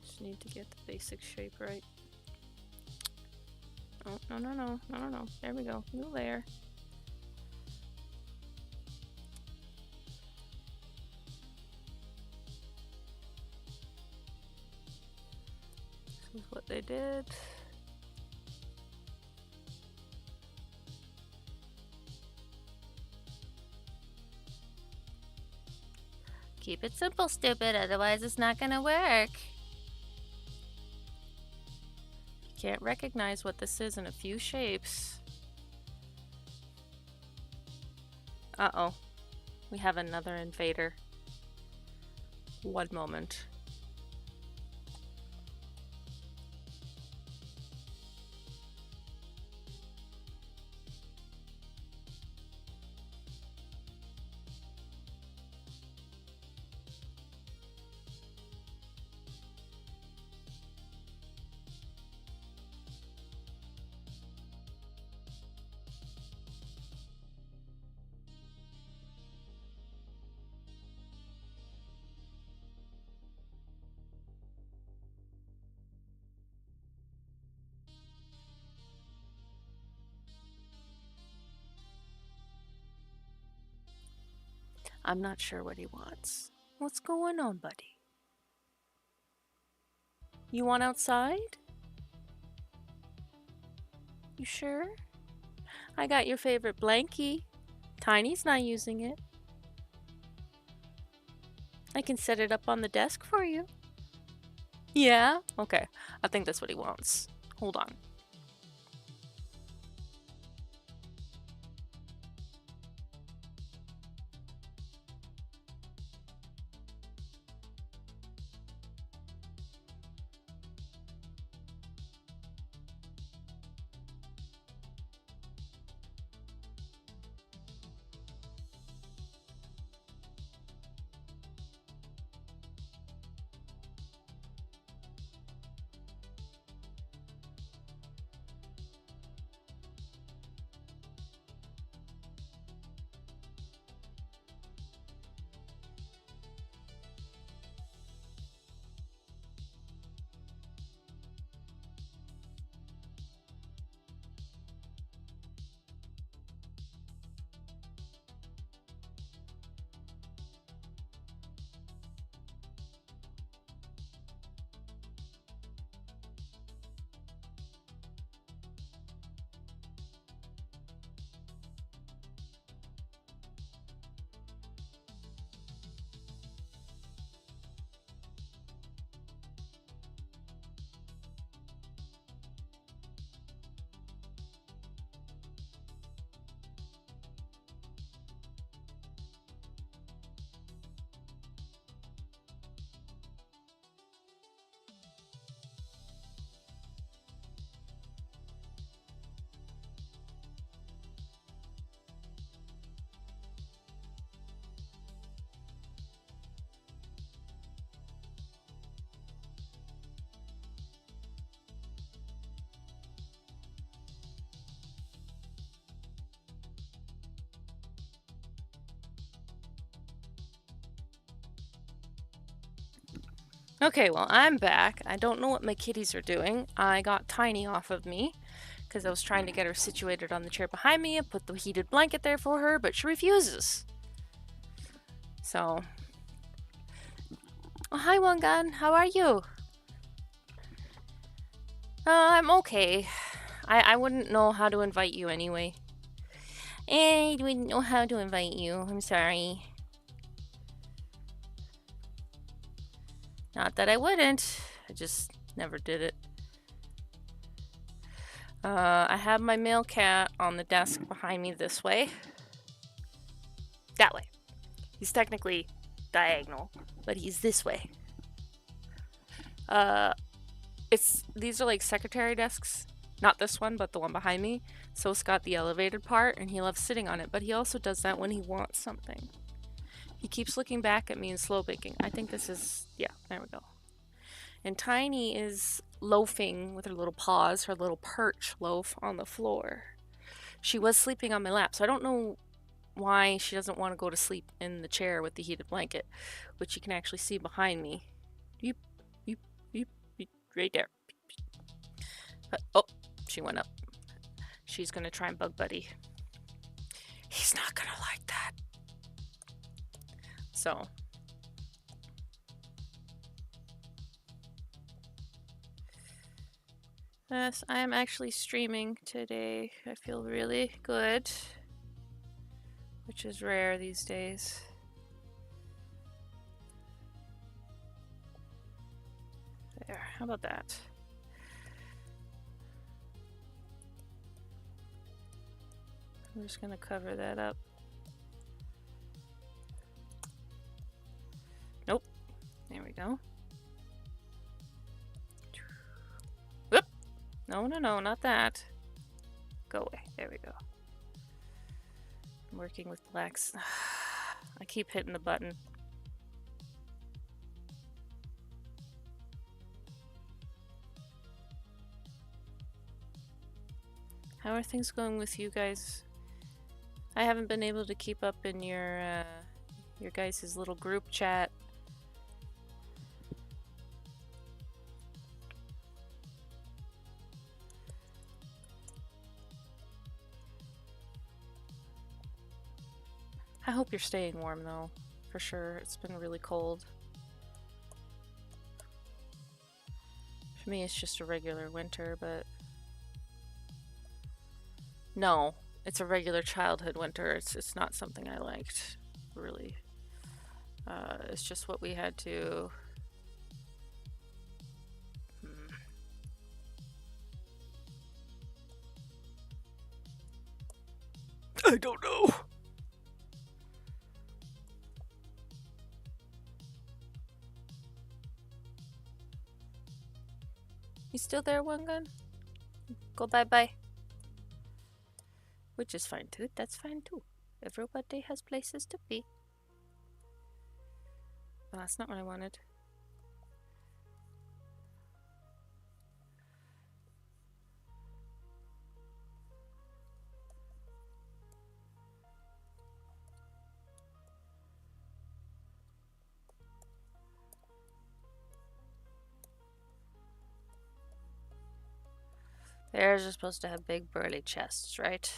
Just need to get the basic shape right. Oh, no. There we go. New layer. This is what they did. Keep it simple, stupid, otherwise it's not gonna work. You can't recognize what this is in a few shapes. Uh-oh. We have another invader. One moment. I'm not sure what he wants. What's going on, buddy? You want outside? You sure? I got your favorite blankie. Tiny's not using it. I can set it up on the desk for you. Yeah? Okay. I think that's what he wants. Hold on. Okay, well, I'm back. I don't know what my kitties are doing. I got Tiny off of me because I was trying to get her situated on the chair behind me and put the heated blanket there for her, but she refuses. So, oh, hi, Wangan. How are you? I'm okay. I wouldn't know how to invite you anyway. I wouldn't know how to invite you. I'm sorry. Not that I wouldn't. I just never did it. I have my male cat on the desk behind me this way. That way. He's technically diagonal, but he's this way. These are like secretary desks. Not this one, but the one behind me. So it's got the elevated part, and he loves sitting on it, but he also does that when he wants something. He keeps looking back at me and slow blinking. I think this is, yeah, there we go. And Tiny is loafing with her little paws, her little perch loaf on the floor. She was sleeping on my lap, so I don't know why she doesn't want to go to sleep in the chair with the heated blanket, which you can actually see behind me. Beep, beep, beep, beep, right there. But, oh, she went up. She's gonna try and bug Buddy. He's not gonna like that. So. Yes, I am actually streaming today. I feel really good, which is rare these days. There, how about that? I'm just gonna cover that up. Nope. There we go. Whoop! No, no, no, not that. Go away. There we go. I'm working with blacks. I keep hitting the button. How are things going with you guys? I haven't been able to keep up in your guys' little group chat. I hope you're staying warm though, for sure. It's been really cold. For me, it's just a regular winter, but no, it's a regular childhood winter. It's not something I liked, really. It's just what we had to. I don't know. You still there, One Gun? Go bye-bye. Which is fine too. That's fine too. Everybody has places to be. Oh, that's not what I wanted. Bears are supposed to have big burly chests, right?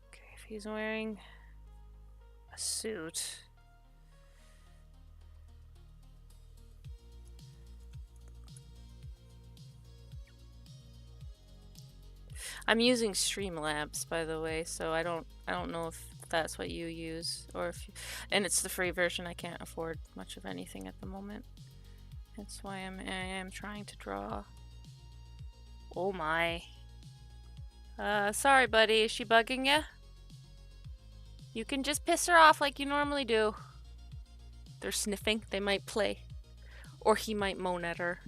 Okay, if he's wearing a suit. I'm using Streamlabs, by the way, so I don't know if that's what you use, or if you, and it's the free version. I can't afford much of anything at the moment. That's why I am trying to draw. Oh my. Sorry, buddy. Is she bugging you? You can just piss her off like you normally do. They're sniffing. They might play. Or he might moan at her.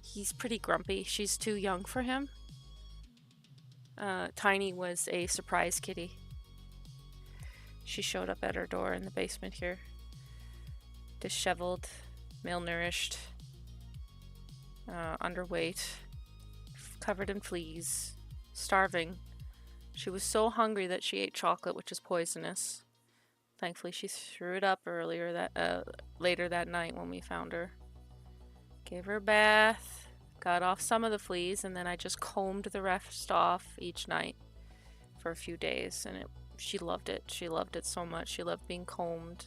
He's pretty grumpy. She's too young for him. Tiny was a surprise kitty. She showed up at our door in the basement here. Disheveled, malnourished, underweight, covered in fleas, starving. She was so hungry that she ate chocolate, which is poisonous. Thankfully, she threw it up later that night when we found her. Gave her a bath, got off some of the fleas, and then I just combed the rest off each night for a few days, and she loved it. She loved it so much. She loved being combed.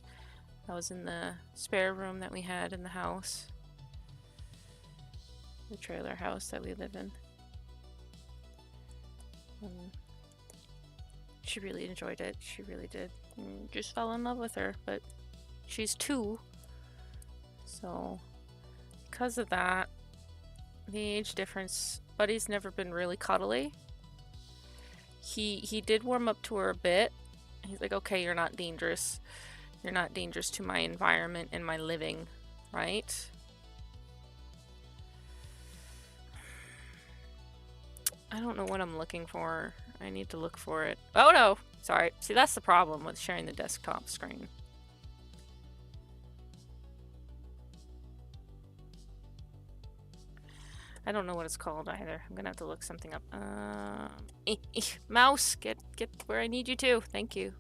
I was in the spare room that we had in the house. The trailer house that we live in. She really enjoyed it. She really did. And just fell in love with her, but she's 2. So, because of that, the age difference, Buddy's never been really cuddly. He did warm up to her a bit. He's like, okay, you're not dangerous. You're not dangerous to my environment and my living, right? I don't know what I'm looking for. I need to look for it. Oh no! Sorry. See, that's the problem with sharing the desktop screen. I don't know what it's called either. I'm gonna have to look something up. Mouse, get where I need you to. Thank you.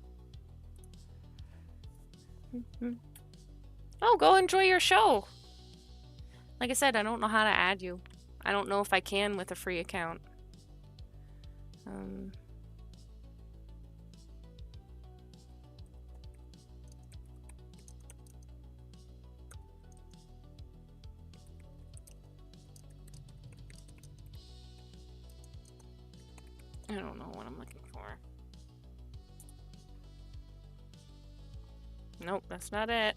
Oh, go enjoy your show. Like I said, I don't know how to add you. I don't know if I can with a free account. I don't know what I'm looking for. Nope, that's not it.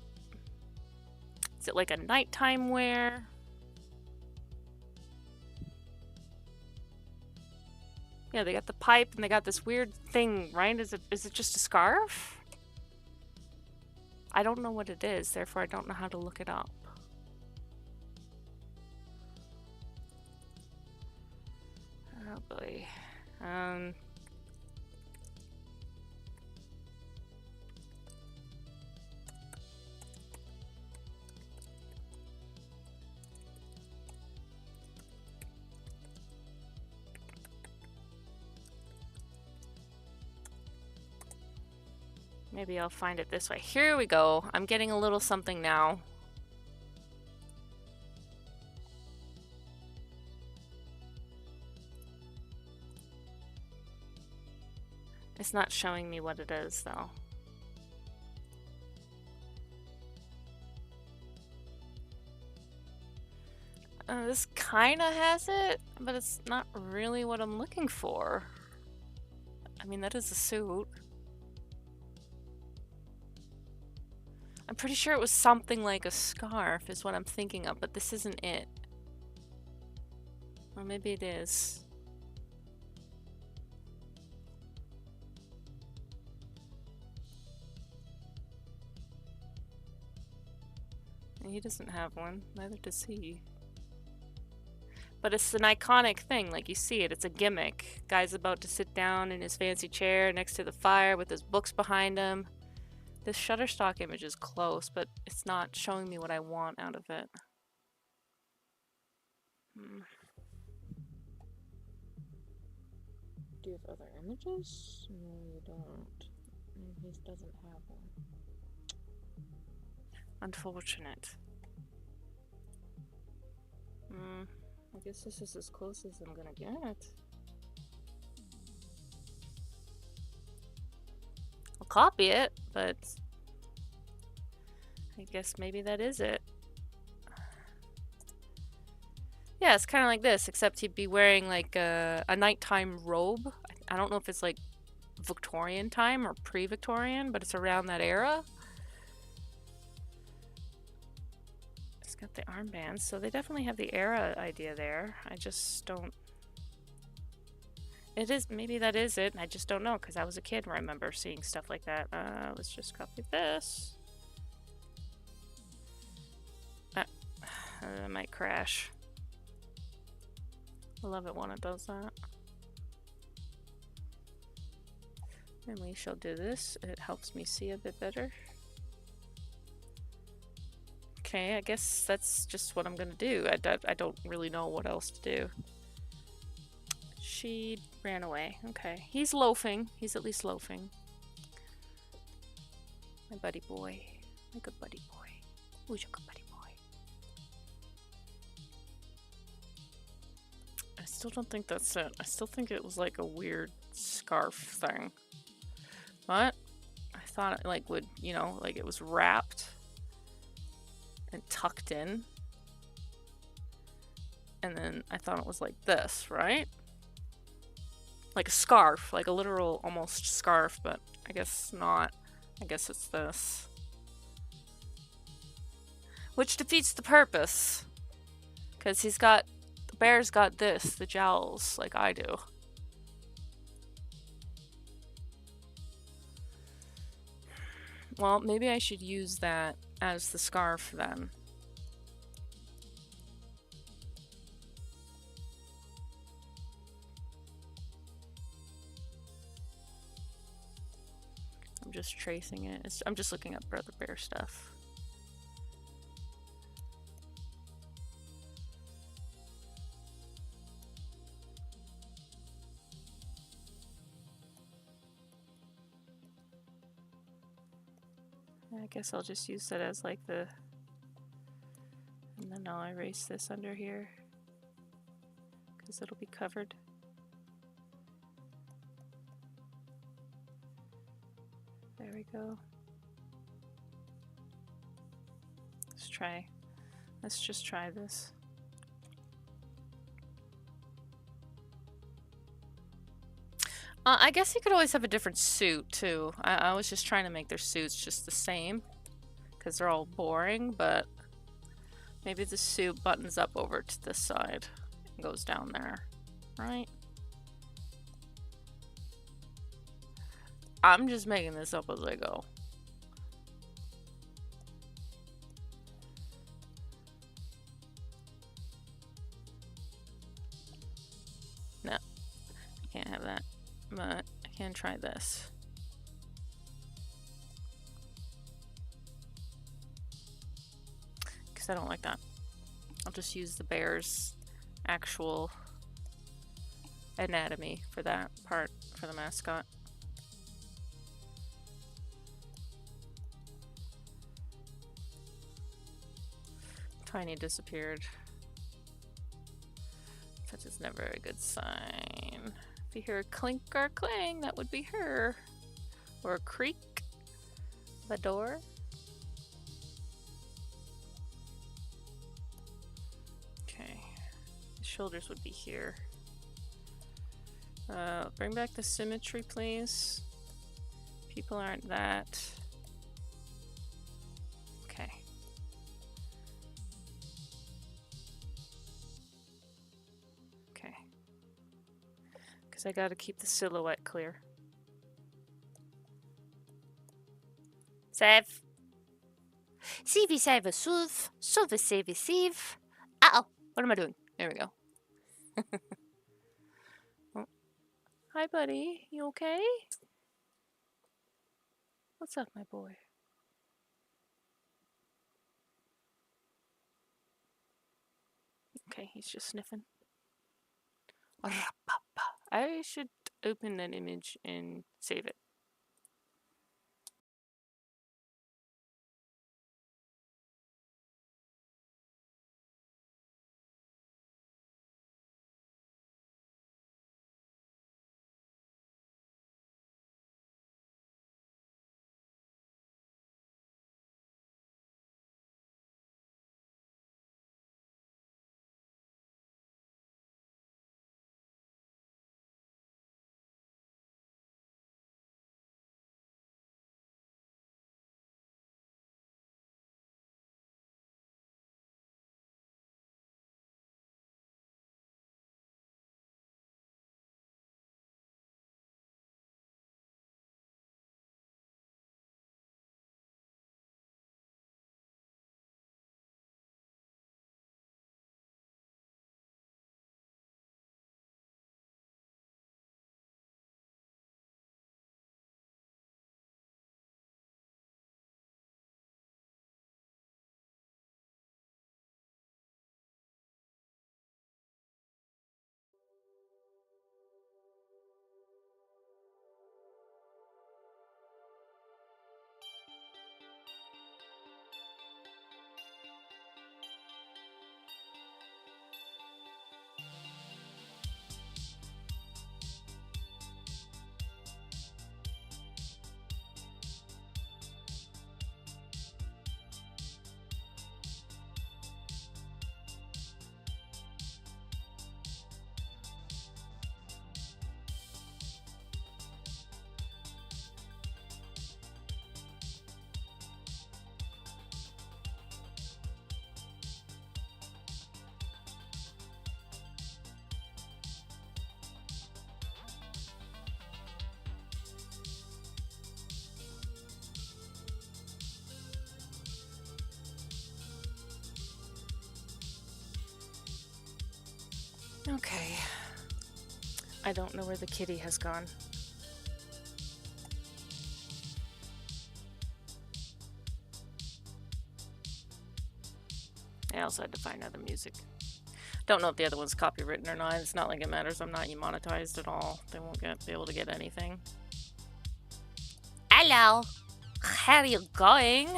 Is it like a nighttime wear? Yeah, they got the pipe and they got this weird thing, right? Is it just a scarf? I don't know what it is, therefore I don't know how to look it up. Oh boy. Maybe I'll find it this way. Here we go. I'm getting a little something now. It's not showing me what it is, though. This kinda has it, but it's not really what I'm looking for. I mean, that is a suit. I'm pretty sure it was something like a scarf is what I'm thinking of, but this isn't it. Well, maybe it is. He doesn't have one, neither does he. But it's an iconic thing, like you see it, it's a gimmick. Guy's about to sit down in his fancy chair next to the fire with his books behind him. This Shutterstock image is close, but it's not showing me what I want out of it. Do you have other images? No, you don't. He doesn't have one. Unfortunate. I guess this is as close as I'm gonna get. I'll copy it, but I guess maybe that is it. Yeah, it's kind of like this, except he'd be wearing like a nighttime robe. I don't know if it's like Victorian time or pre-Victorian, but it's around that era. It's got the armbands, so they definitely have the era idea there. I just don't... It is, maybe that is it, I just don't know, because I was a kid and I remember seeing stuff like that. Let's just copy this. That might crash. I love it when it does that. And we shall do this. It helps me see a bit better. Okay, I guess that's just what I'm gonna do. I don't really know what else to do. She ran away. Okay. He's loafing. He's at least loafing. My buddy boy. My good buddy boy. Who's your good buddy boy? still don't think that's it. I still think it was like a weird scarf thing. What? I thought it like would, you know, like it was wrapped and tucked in. And then I thought it was like this, right? Like a scarf, like a literal almost scarf, but I guess not. I guess it's this. Which defeats the purpose. Because he's got, the bear's got this, the jowls, like I do. Well, maybe I should use that as the scarf then. I'm just tracing it. I'm just looking up Brother Bear stuff. I guess I'll just use that as like the, and then I'll erase this under here because it'll be covered. There we go. Let's just try this. I guess you could always have a different suit too. I was just trying to make their suits just the same because they're all boring, but maybe the suit buttons up over to this side and goes down there, right? I'm just making this up as I go. No, I can't have that, but I can try this. Because I don't like that. I'll just use the bear's actual anatomy for that part, for the mascot. Tiny disappeared. That is never a good sign. If you hear a clink or a clang, that would be her. Or a creak. The door. Okay. The shoulders would be here. Bring back the symmetry, please. People aren't that. Okay. Okay. Because I gotta keep the silhouette clear. Save. Save, save, save, save, save, save. Uh-oh. What am I doing? There we go. Oh. Hi, buddy. You okay? What's up, my boy? Okay, he's just sniffing. I should open an image and save it. Okay. I don't know where the kitty has gone. I also had to find other music. Don't know if the other one's copywritten or not. It's not like it matters. I'm not monetized at all. They won't be able to get anything. Hello. How are you going?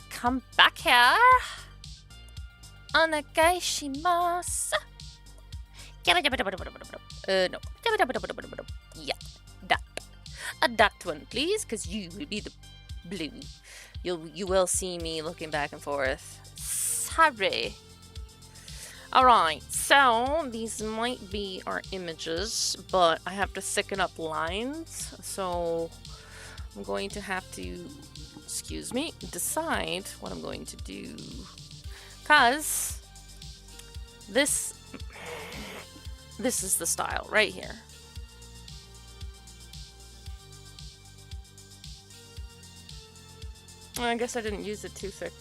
Come back here. Onegaishimasu. No. Yeah, that. That one, please, because you will be the blue. You will see me looking back and forth. Sorry. Alright, so these might be our images, but I have to thicken up lines, so I'm going to have to, excuse me, decide what I'm going to do. Because this is the style right here. I guess I didn't use it too thick.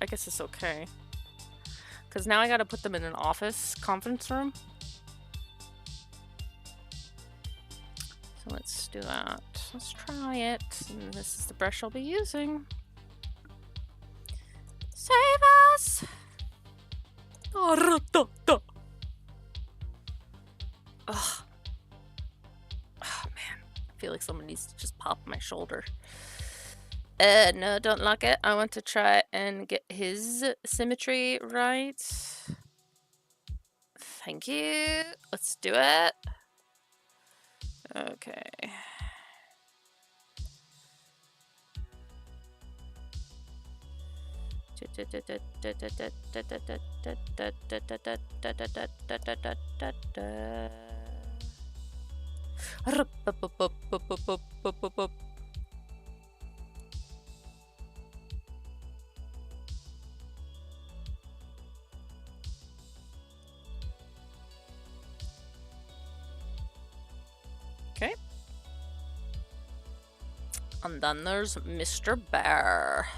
I guess it's okay. Because now I gotta put them in an office conference room. So let's do that. Let's try it. And this is the brush I'll be using. Save us! Ugh. Oh man, I feel like someone needs to just pop my shoulder. No, don't lock it. I want to try and get his symmetry right. Thank you. Let's do it. Okay. Okay. And then there's Mr. Bear.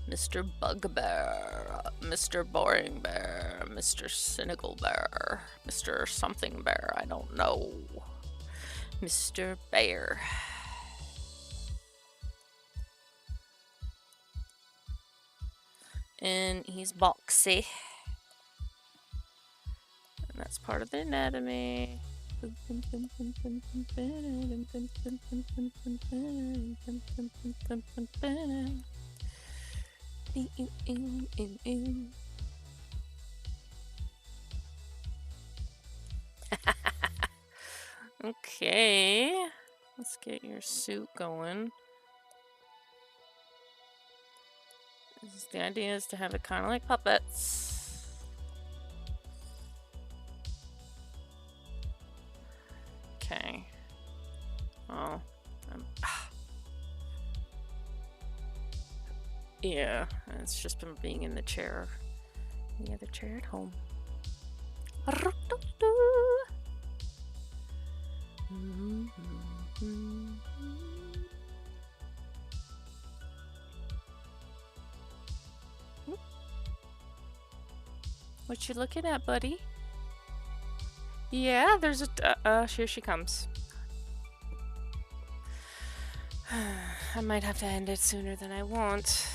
Mr. Bugbear, Mr. Boring Bear, Mr. Cynical Bear, Mr. Something Bear, I don't know. Mr. Bear. And he's boxy. And that's part of the anatomy. Okay, let's get your suit going. The idea is to have it kind of like puppets. Okay. Oh. Yeah, it's just been being in the chair. The other chair at home. What you looking at, buddy? Yeah, there's a here she comes. I might have to end it sooner than I want.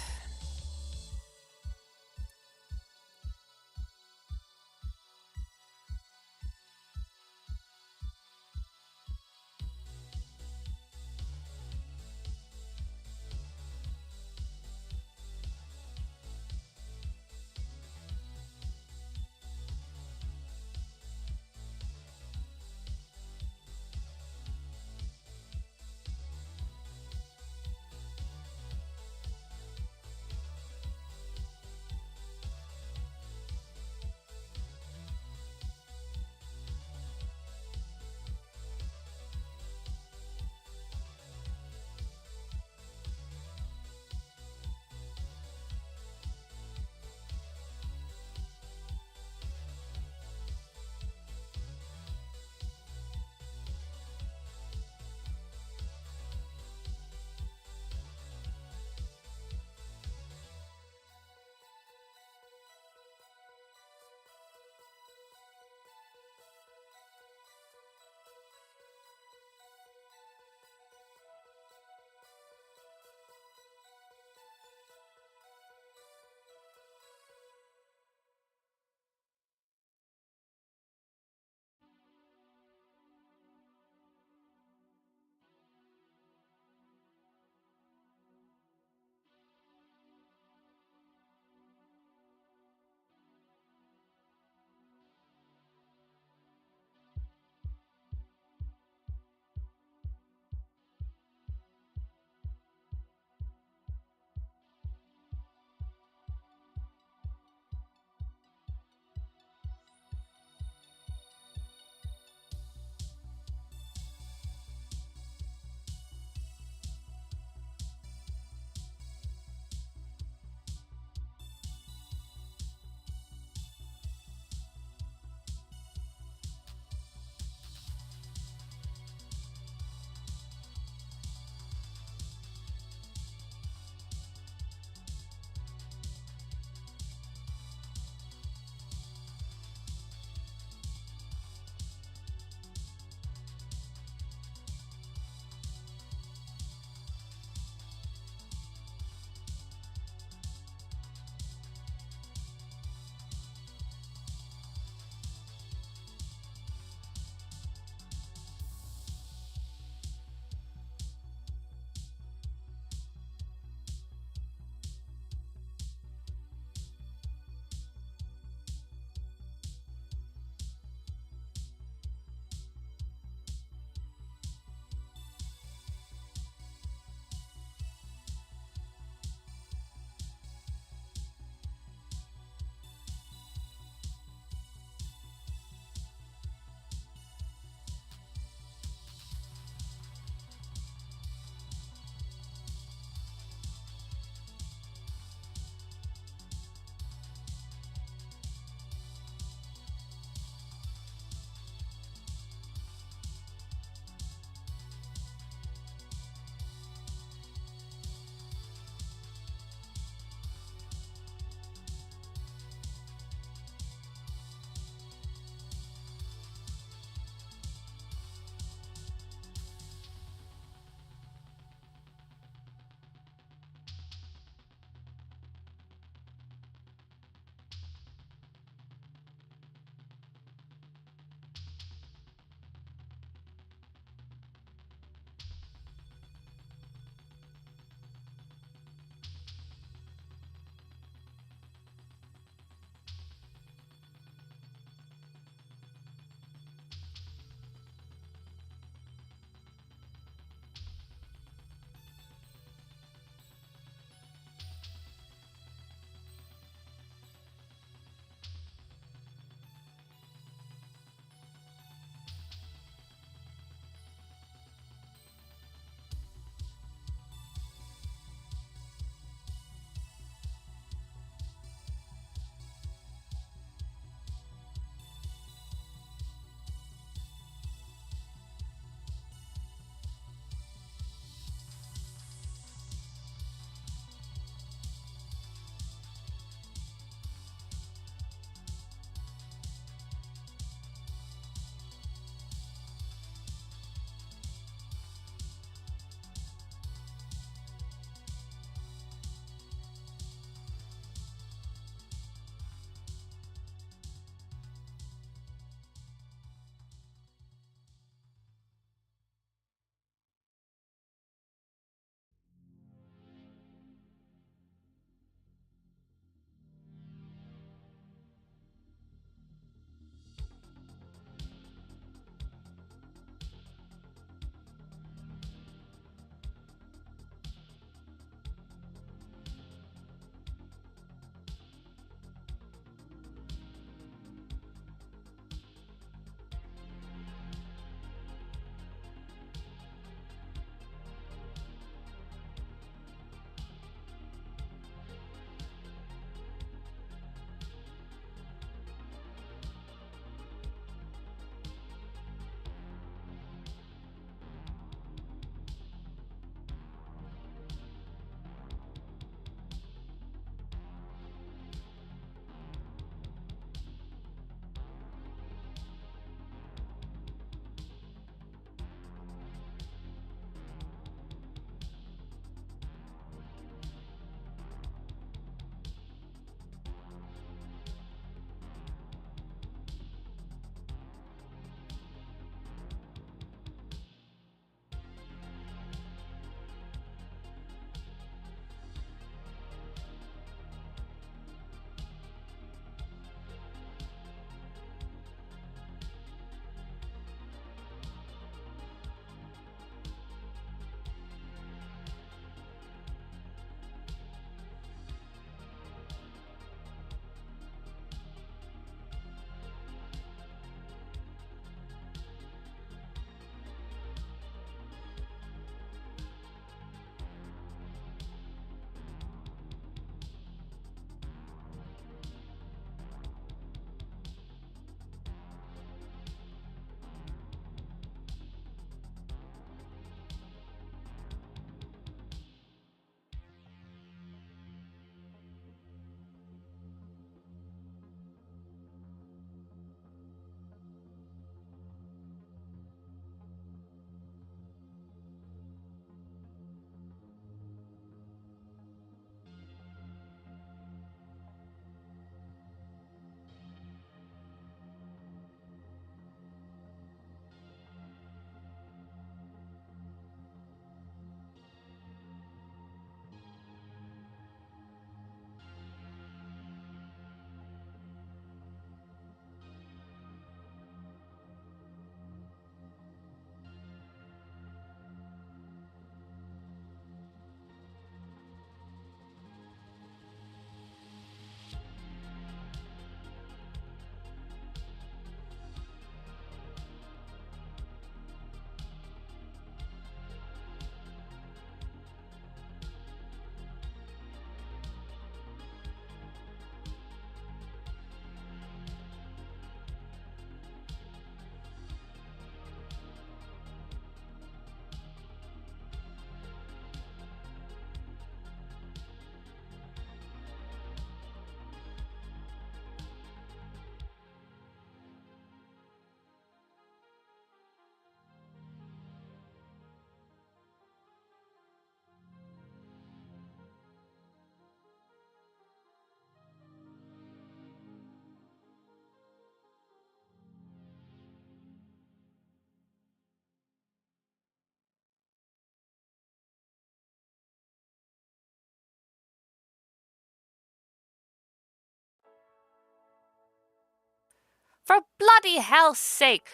For bloody hell's sake!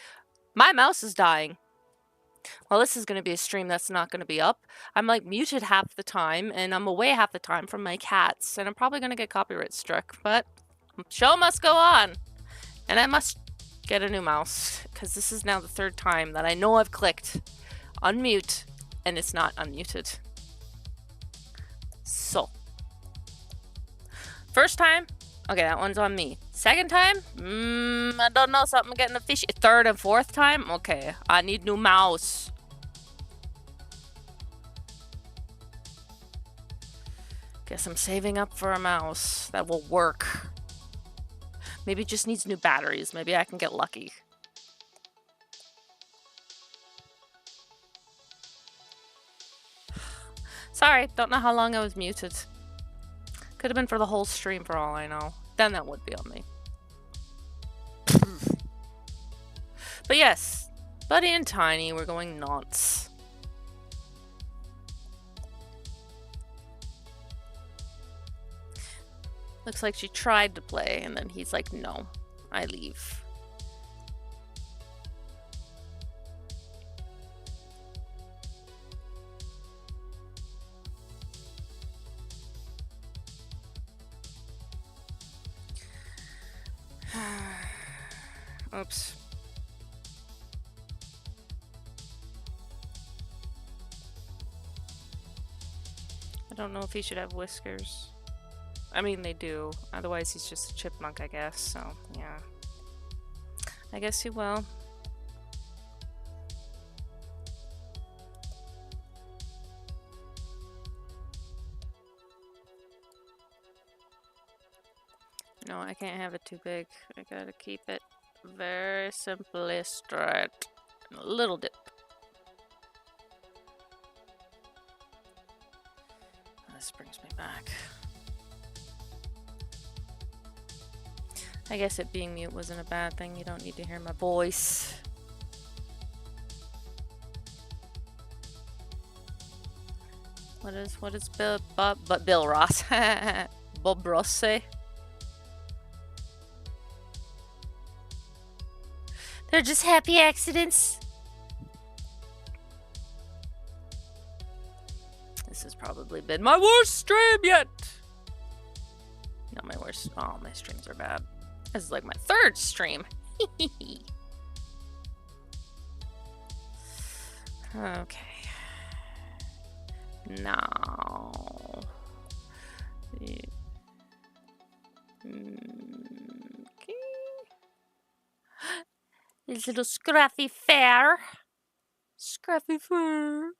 My mouse is dying. Well, this is going to be a stream that's not going to be up. I'm like muted half the time, and I'm away half the time from my cats, and I'm probably going to get copyright struck, but show must go on. And I must get a new mouse, because this is now the third time that I know I've clicked unmute, and it's not unmuted. So, first time, okay, that one's on me. Second time, I don't know, something getting fishy. Third and fourth time, okay, I need new mouse. Guess I'm saving up for a mouse that will work. Maybe it just needs new batteries. Maybe I can get lucky. Sorry, don't know how long I was muted. Could have been for the whole stream for all I know. Then that would be on me. But yes, Buddy and Tiny were going nuts. Looks like she tried to play, and then he's like, no, I leave. Oops. I don't know if he should have whiskers. I mean, they do. Otherwise, he's just a chipmunk, I guess. So, yeah. I guess he will. No, I can't have it too big. I gotta keep it very simply straight. And a little dip. This brings me back. I guess it being mute wasn't a bad thing. You don't need to hear my voice. What is Bill Ross? Bob Ross say? They're just happy accidents. This has probably been my worst stream yet. Not my worst. Oh, my streams are bad. This is like my third stream. Okay. Now. Okay. His little scruffy fur. Scruffy fur.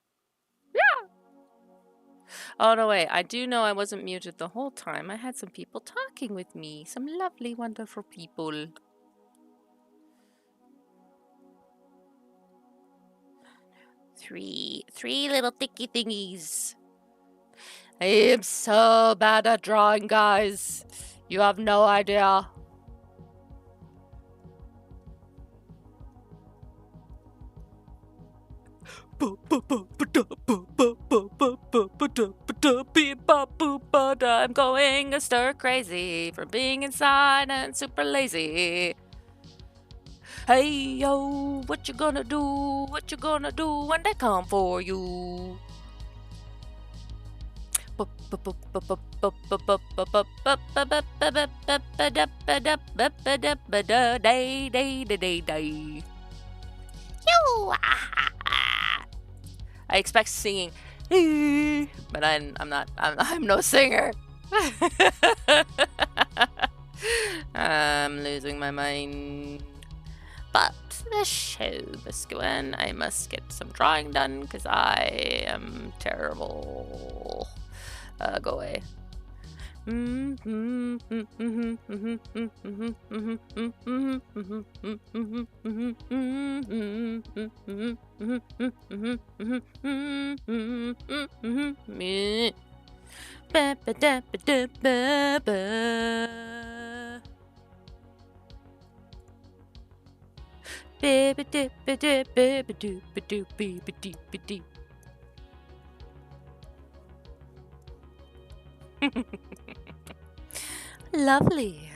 Yeah. Oh, no, wait. I do know I wasn't muted the whole time. I had some people talking with me. Some lovely, wonderful people. Three little thicky thingies. I am so bad at drawing, guys. You have no idea. I'm going stir crazy from being inside and super lazy. Hey yo, what you gonna do? What you gonna do when they come for you? I expect singing, but I'm not. I'm no singer. I'm losing my mind. But the show must go on. I must get some drawing done because I am terrible. Go away. Lovely.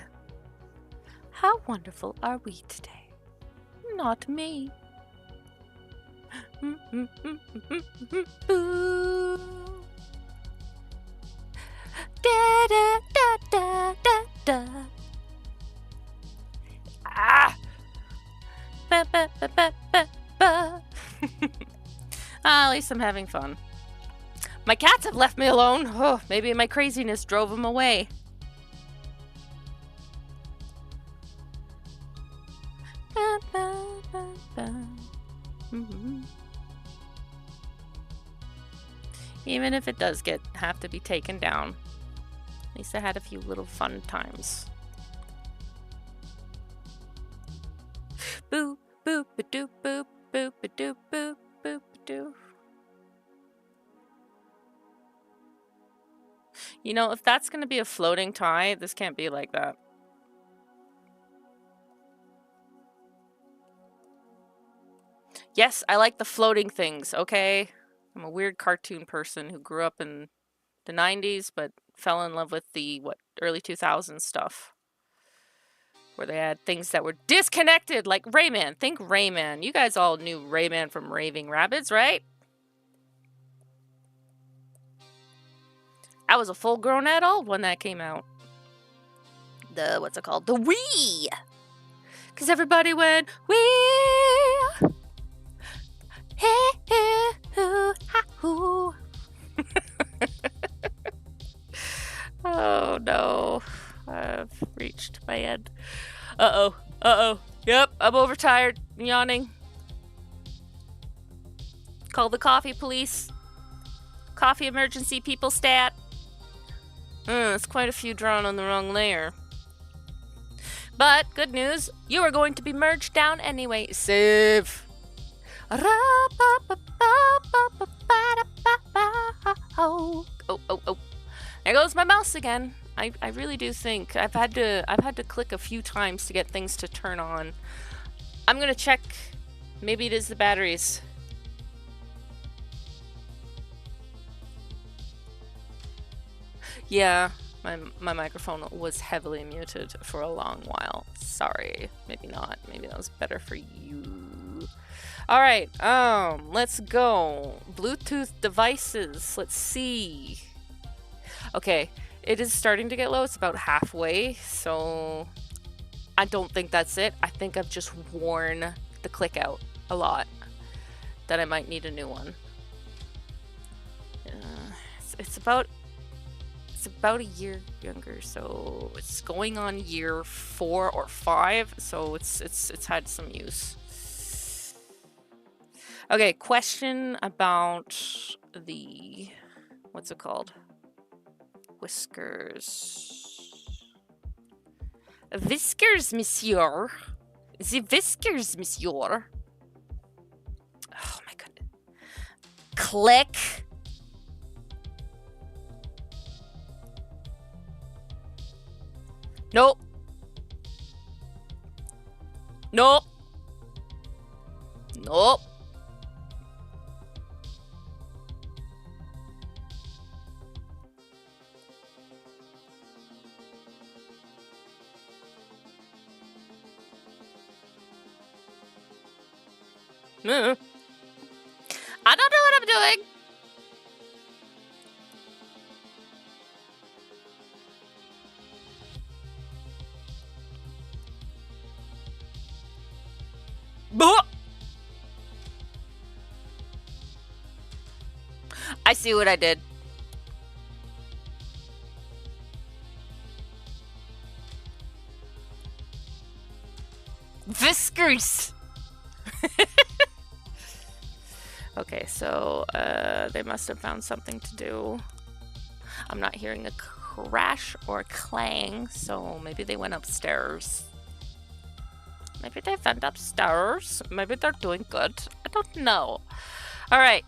How wonderful are we today? Not me. Boo. Da da da da da da. Ah. Ba ba ba ba ba ba. At least I'm having fun. My cats have left me alone. Oh, maybe my craziness drove them away. Ba, ba, ba, ba. Mm-hmm. Even if it does have to be taken down, at least I had a few little fun times. Boop boop ba doop boop boop ba doop boop boop ba doo. You know, if that's gonna be a floating tie, this can't be like that. Yes, I like the floating things, okay? I'm a weird cartoon person who grew up in the 90s, but fell in love with the, early 2000s stuff. Where they had things that were disconnected, like Rayman. Think Rayman. You guys all knew Rayman from Raving Rabbids, right? I was a full-grown adult when that came out. What's it called? The Wii! Because everybody went, Wii! Hey, hey, hoo, ha, hoo. Oh, no. I've reached my end. Uh-oh. Uh-oh. Yep, I'm overtired. Yawning. Call the coffee police. Coffee emergency people stat. It's quite a few drawn on the wrong layer. But, good news, you are going to be merged down anyway. Save. Oh. There goes my mouse again. I really do think I've had to click a few times to get things to turn on. I'm gonna check. Maybe it is the batteries. Yeah, my microphone was heavily muted for a long while. Sorry. Maybe not. Maybe that was better for you. All right. Let's go. Bluetooth devices. Let's see. Okay. It is starting to get low. It's about halfway, so I don't think that's it. I think I've just worn the click out a lot. That I might need a new one. It's about a year younger, so it's going on year 4 or 5. So it's had some use. Okay, question about the what's it called? Whiskers. Whiskers, monsieur. The whiskers, monsieur. Oh my goodness. Click. Nope. Nope. Nope. I don't know what I'm doing. I see what I did. Whiskers. Okay, so they must have found something to do. I'm not hearing a crash or a clang, so maybe they went upstairs. Maybe they went upstairs. Maybe they're doing good. I don't know. Alright.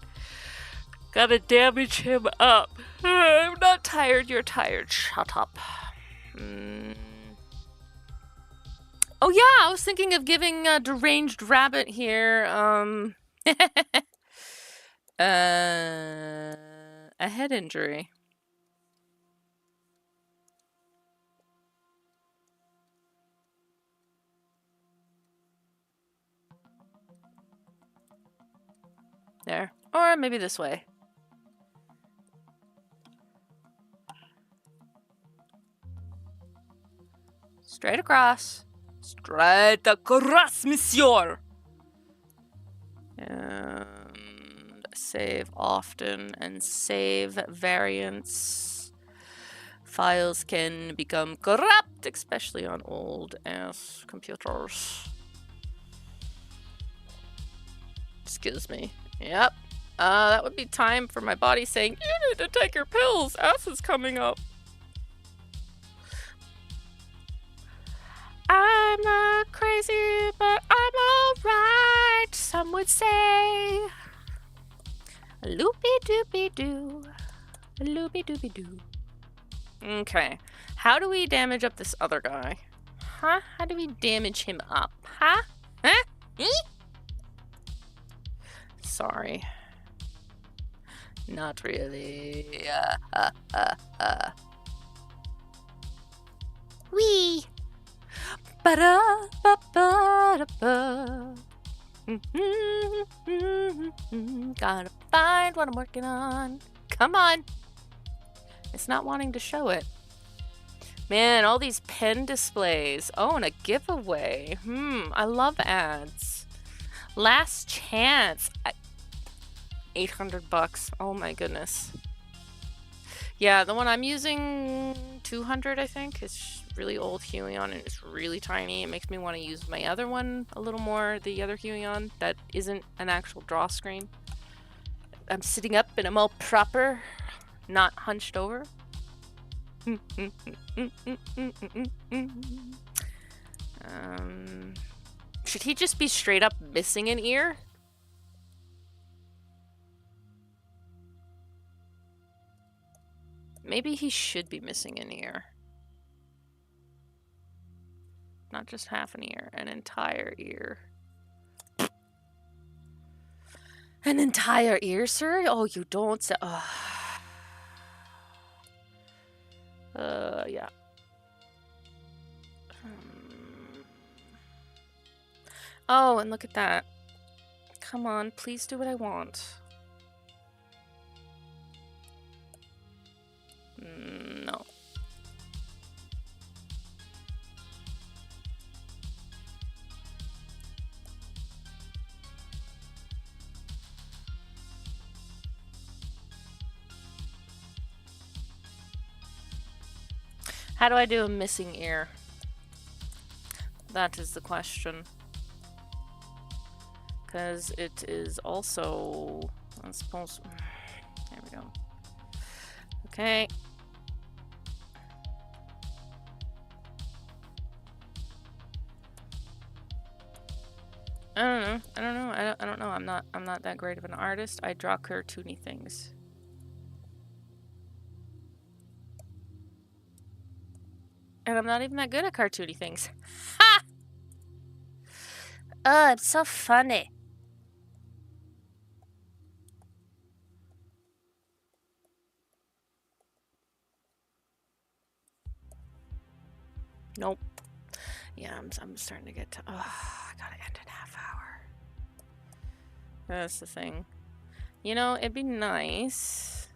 Gotta damage him up. I'm not tired, you're tired. Shut up. Oh yeah, I was thinking of giving a deranged rabbit here, a head injury. There. Or maybe this way. Straight across. Straight across, monsieur! And save often and save variants. Files can become corrupt, especially on old-ass computers. Excuse me. Yep. That would be time for my body saying, you need to take your pills. Ass is coming up. I'm not crazy, but I'm alright, some would say. Loopy-doopy-doo. Loopy-doopy-doo. Okay. How do we damage up this other guy? Huh? How do we damage him up? Huh? Huh? Sorry. Not really. Wee. Ba-da-ba-ba-da-ba. Gotta find what I'm working on. Come on. It's not wanting to show it. Man, all these pen displays. Oh, and a giveaway. I love ads. Last chance. $800. Oh my goodness. Yeah, the one I'm using, 200, I think. It's really old Huion and it's really tiny. It makes me want to use my other one a little more, the other Huion that isn't an actual draw screen. I'm sitting up and I'm all proper, not hunched over. Should he just be straight up missing an ear? Maybe he should be missing an ear. Not just half an ear, an entire ear. An entire ear, sir? Oh, you don't say. Yeah. Oh, and look at that. Come on, please do what I want. No. How do I do a missing ear? That is the question. Because it is also, I suppose, there we go. Okay. I don't know. I'm not that great of an artist. I draw cartoony things. And I'm not even that good at cartoony things. Ha! Oh, it's so funny. Nope. Yeah, I'm starting to get to. Oh, I gotta end in half hour. That's the thing. You know, it'd be nice.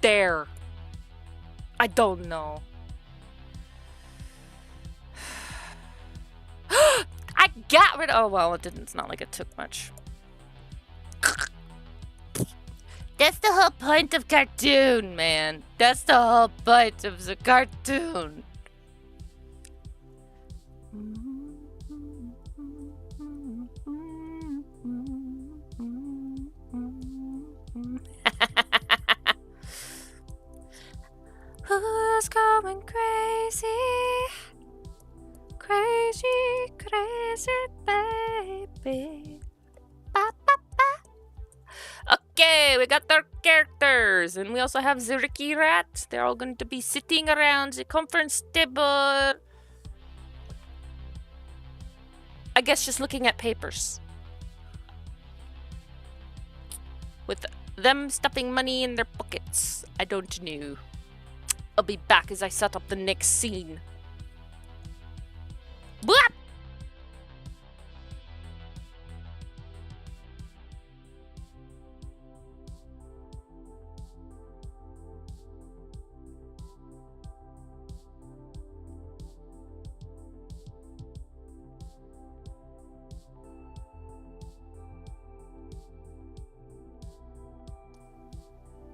There. I don't know. I got rid of. Oh, well, it didn't. It's not like it took much. That's the whole point of cartoon, man. That's the whole point of the cartoon. Who's going crazy? Crazy, crazy baby. Ba, ba, ba. Okay, we got our characters. And we also have the Ricky Rat. They're all going to be sitting around the conference table. I guess just looking at papers. With Them stuffing money in their pockets. I don't know. I'll be back as I set up the next scene. Blah!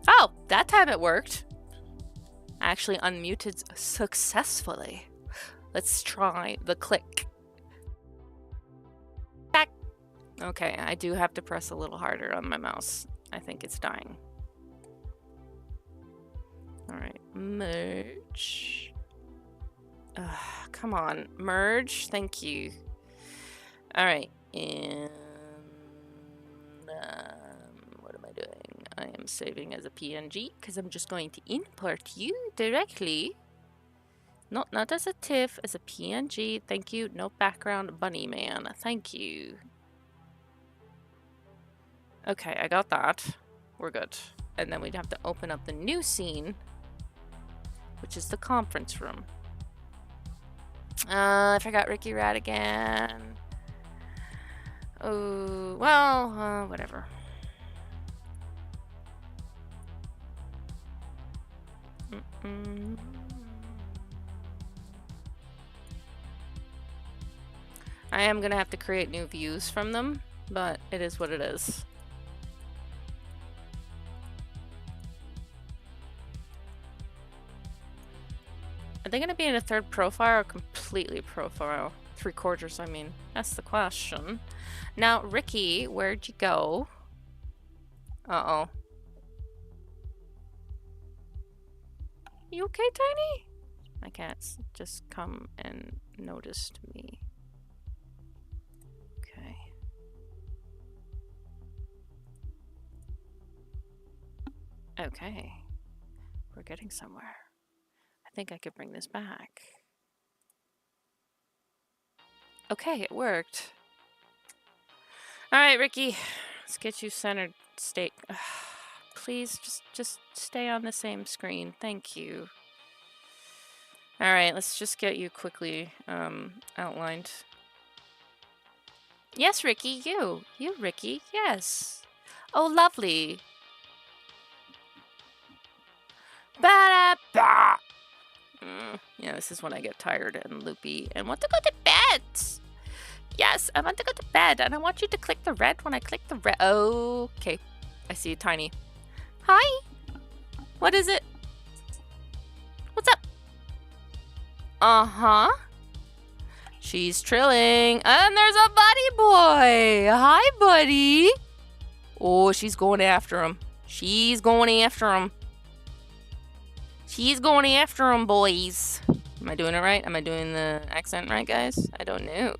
Oh, that time it worked. I actually unmuted successfully. Let's try the click. Back. Okay, I do have to press a little harder on my mouse. I think it's dying. All right, merge. Come on, merge. Thank you. All right, and what am I doing? I am saving as a PNG because I'm just going to import you directly. Not as a TIFF, as a PNG. Thank you. No background, bunny man. Thank you. Okay, I got that. We're good. And then we'd have to open up the new scene, which is the conference room. I forgot Ricky Rat again. Oh, well, whatever. I am gonna have to create new views from them, but it is what it is. Are they gonna be in a third profile or completely profile? 3/4, I mean. That's the question. Now, Ricky, where'd you go? Uh-oh. You okay, Tiny? My cat's just come and noticed me. Okay. Okay. We're getting somewhere. I think I could bring this back. Okay, it worked. All right, Ricky. Let's get you centered state. Please, just stay on the same screen. Thank you. All right, let's just get you quickly outlined. Yes, Ricky, you, Ricky, yes. Oh, lovely. Ba-da-ba. Yeah, this is when I get tired and loopy and want to go to bed. Yes, I want to go to bed, and I want you to click the red when I click the red. Okay, I see you, Tiny. Hi. What is it? What's up? Uh-huh. She's trilling. And there's a buddy boy. Hi, buddy. Oh, she's going after him. She's going after him. She's going after him, boys. Am I doing it right? Am I doing the accent right, guys? I don't know.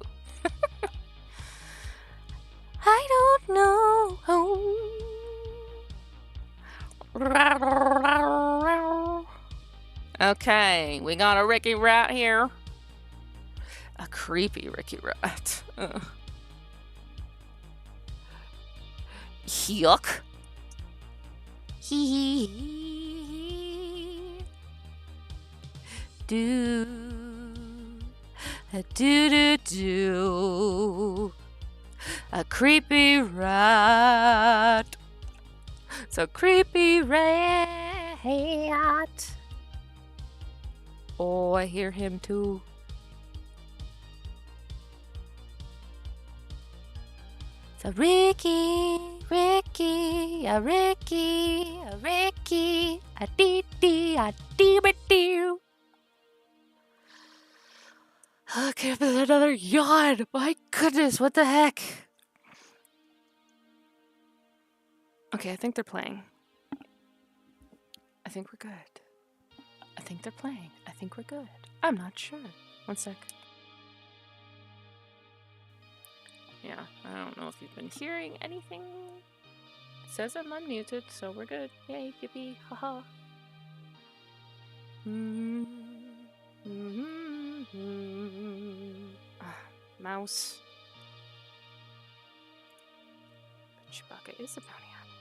I don't know. Okay, we got a Ricky Rat here. A creepy Ricky Rat. Yuck. Do do do. A creepy rat. It's a creepy rat. Oh, I hear him too. It's a Ricky, Ricky, a Ricky, a Ricky, a dee dee, a dee ba dee. Okay, another yawn. My goodness, what the heck? Okay, I think they're playing. I think we're good. I think they're playing. I think we're good. I'm not sure. One sec. Yeah, I don't know if you've been hearing anything. It says I'm unmuted, so we're good. Yay, yippee, haha. Mouse. Chewbacca is a bounty hunter.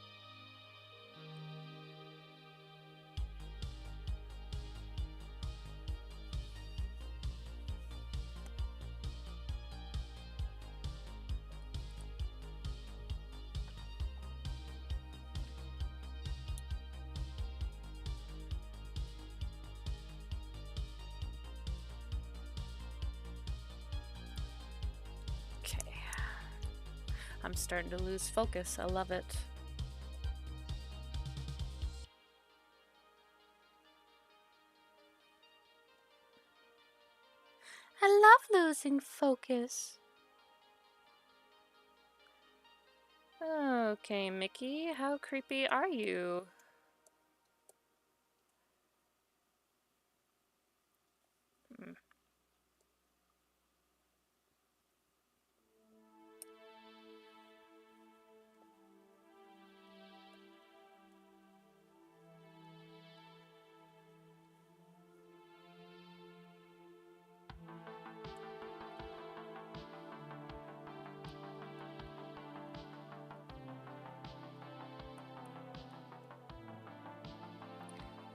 I'm starting to lose focus. I love it. I love losing focus. Okay, Mickey, how creepy are you?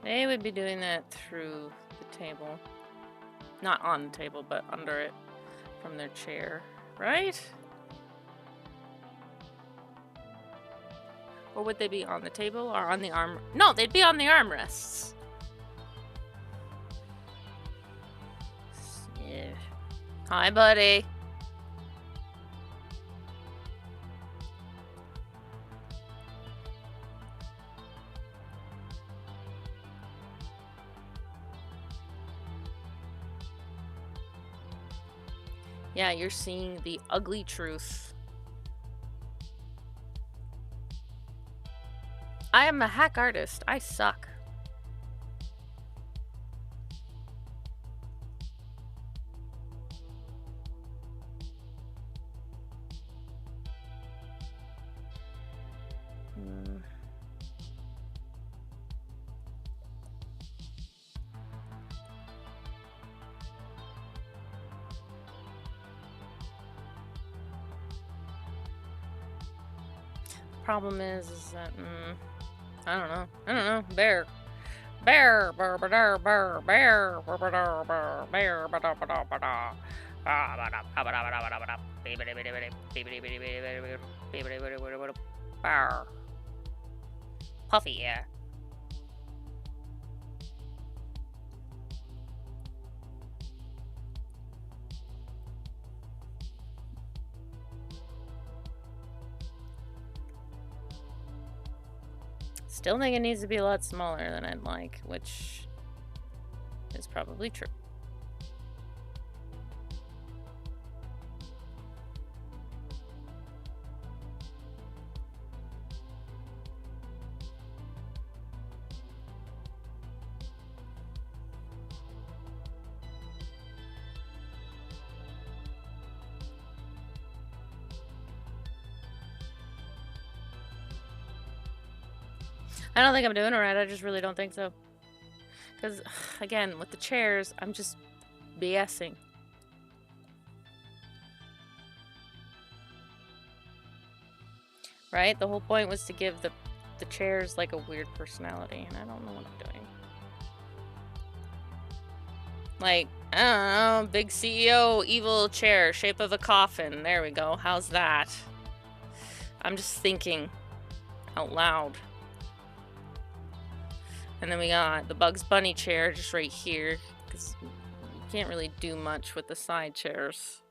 They would be doing that through the table. Not on the table, but under it from their chair, right? Or would they be on the table or on the arm? No, they'd be on the armrests. Yeah. Hi, buddy. Yeah, you're seeing the ugly truth. I am a hack artist. I suck. Problem is that I don't know. Bear. Bear. Bear. Bear. Bear. Bear. Bear. Bear. Puffy, yeah. Still think it needs to be a lot smaller than I'd like, which is probably true. I don't think I'm doing it right. I just really don't think so. Because, again, with the chairs, I'm just BSing. Right? The whole point was to give the chairs like a weird personality, and I don't know what I'm doing. Like, I don't know, big CEO, evil chair, shape of a coffin. There we go. How's that? I'm just thinking out loud. And then we got the Bugs Bunny chair just right here, because you can't really do much with the side chairs.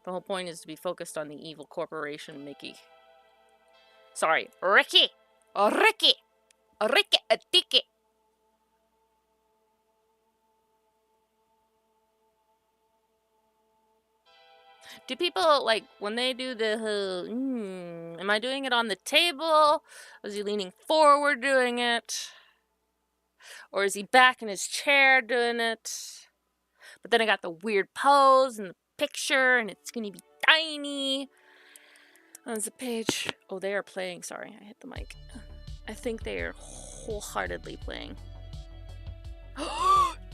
The whole point is to be focused on the evil corporation, Mickey. Sorry, Ricky! Ricky! Ricky a Tiki! Do people, like, when they do the, am I doing it on the table? Is he leaning forward doing it? Or is he back in his chair doing it? But then I got the weird pose and the picture, and it's going to be tiny. On the page. Oh, they are playing. Sorry, I hit the mic. I think they are wholeheartedly playing.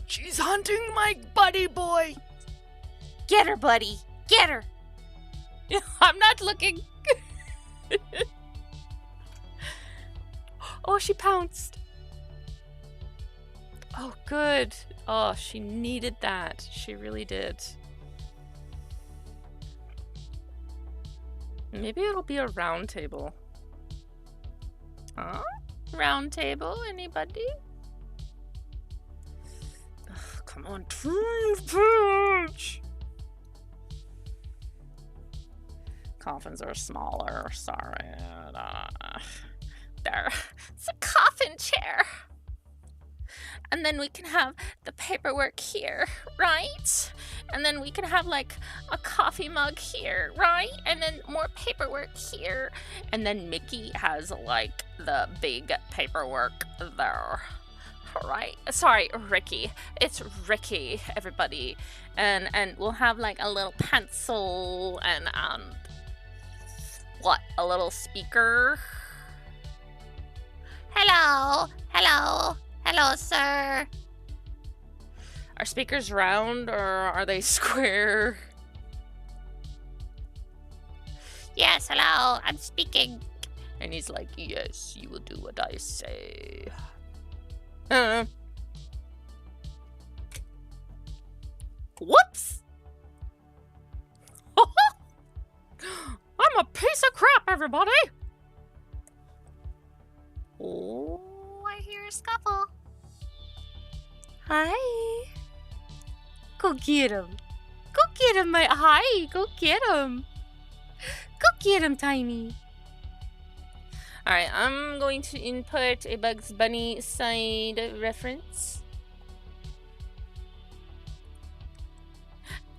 She's hunting my buddy boy! Get her, buddy! Get her! I'm not looking. Oh, she pounced. Oh, good. Oh, she needed that. She really did. Maybe it'll be a round table. Huh? Round table? Anybody? Ugh, come on, turn the page! Coffins are smaller. Sorry. There. It's a coffin chair. And then we can have the paperwork here, right? And then we can have like a coffee mug here, right? And then more paperwork here. And then Mickey has like the big paperwork there. Right? Sorry, Ricky. It's Ricky, everybody. And we'll have like a little pencil and what? A little speaker. Hello. Hello. Hello, sir. Are speakers round or are they square? Yes, hello. I'm speaking. And he's like, yes, you will do what I say. Whoops! I'm a piece of crap, everybody! Oh, I hear a scuffle. Hi. Go get him. Go get him, my... Hi, go get him. Go get him, Tiny. Alright, I'm going to input a Bugs Bunny side reference.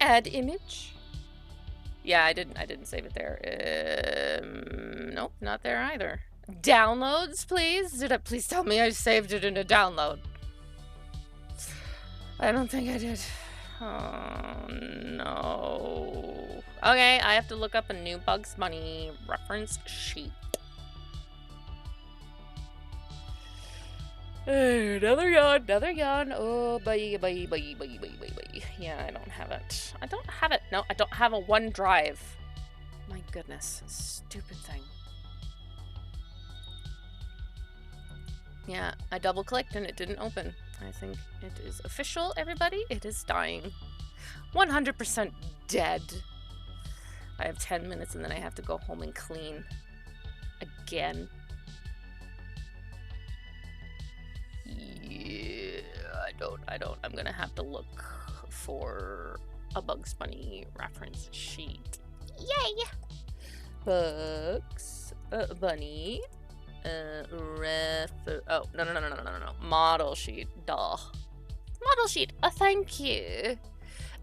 Add image. Yeah, I didn't save it there. Nope, not there either. Downloads, please? Please tell me I saved it in a download. I don't think I did. Oh, no. Okay, I have to look up a new Bugs Bunny reference sheet. Another yawn. Oh, bye. Yeah, I don't have it. No, I don't have a OneDrive. My goodness, stupid thing. Yeah, I double-clicked and it didn't open. I think it is official, everybody. It is dying. 100% dead. I have 10 minutes and then I have to go home and clean. Again. Yeah, I don't. I'm gonna have to look for a Bugs Bunny reference sheet. Yay! Bugs Bunny oh, no. Model sheet. Duh. Model sheet. Oh, thank you.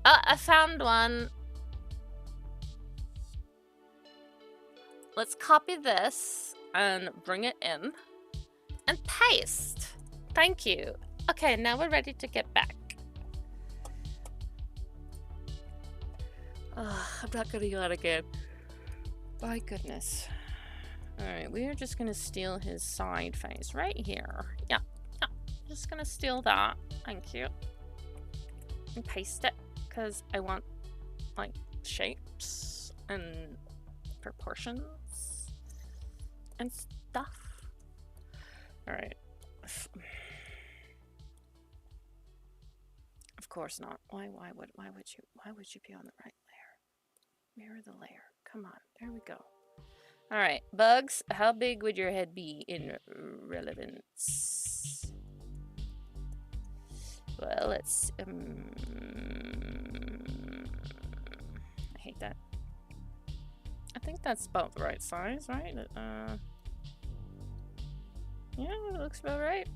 I found one. Let's copy this and bring it in and paste. Thank you. Okay, now we're ready to get back. I'm not gonna yawn again. My goodness. Alright, we are just gonna steal his side face right here. Yeah. Just gonna steal that. Thank you. And paste it, because I want, like, shapes and proportions and stuff. Alright. Of course not. Why would you be on the right layer? Mirror the layer. Come on. There we go. All right, Bugs, how big would your head be in relevance? Well, let's I hate that. I think that's about the right size, right? Yeah, it looks about right.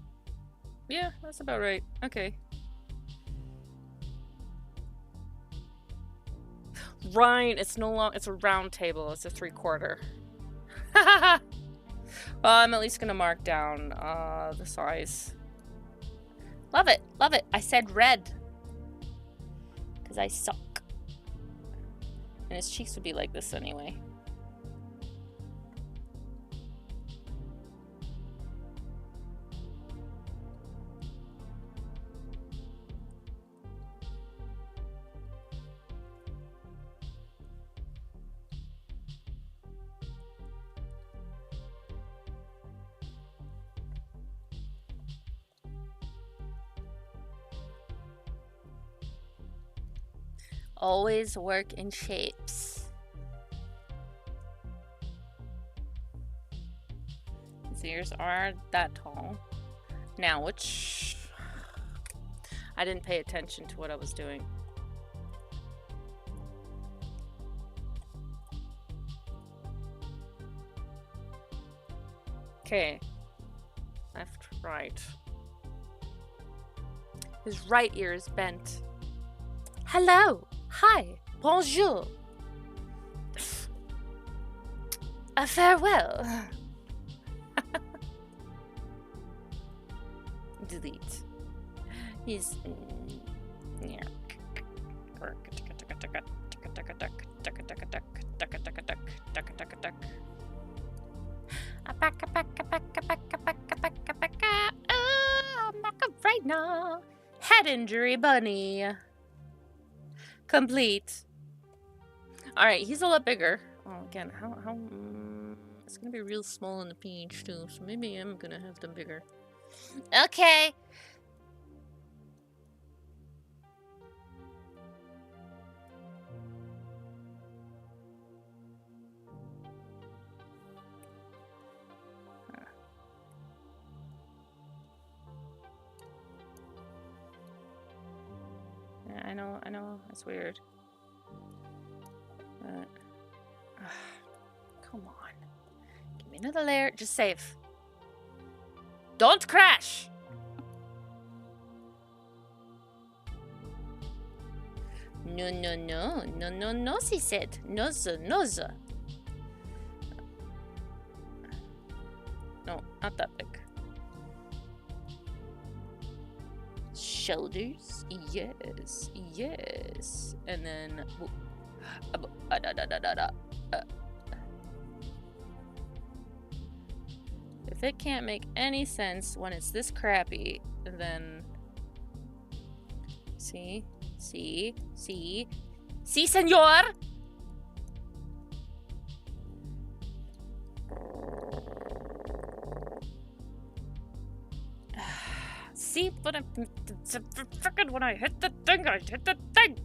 Yeah, that's about right. Okay. Right, it's no longer, it's a round table, it's a 3/4. Well, I'm at least gonna mark down the size. Love it, love it. I said red. Because I suck. And his cheeks would be like this anyway. Always work in shapes. His ears are that tall. Now, which... I didn't pay attention to what I was doing. Okay. Left, right. His right ear is bent. Hello. Hi. Bonjour. Farewell. Delete. He's... right now. Head injury bunny. Complete. Alright, he's a lot bigger. Oh, again, how it's gonna be real small in the page too, so maybe I'm gonna have them bigger. Okay. Yeah, I know, it's weird. But come on. Give me another layer. Just save. Don't crash! No, no, no. No, no, no, she said. No, sir, no, sir. No, not that big. Shoulders. Yes, yes. And then... if it can't make any sense when it's this crappy, then... See, senor! See, but I'm freaking when I hit the thing, I hit the thing!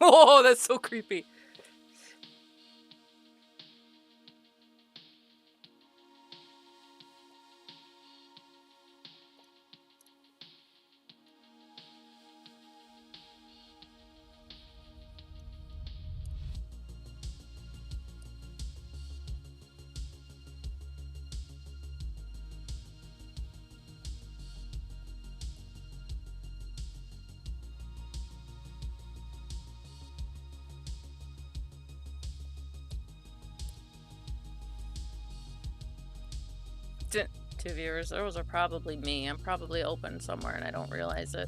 Oh, that's so creepy. Two viewers. Those are probably me. I'm probably open somewhere and I don't realize it.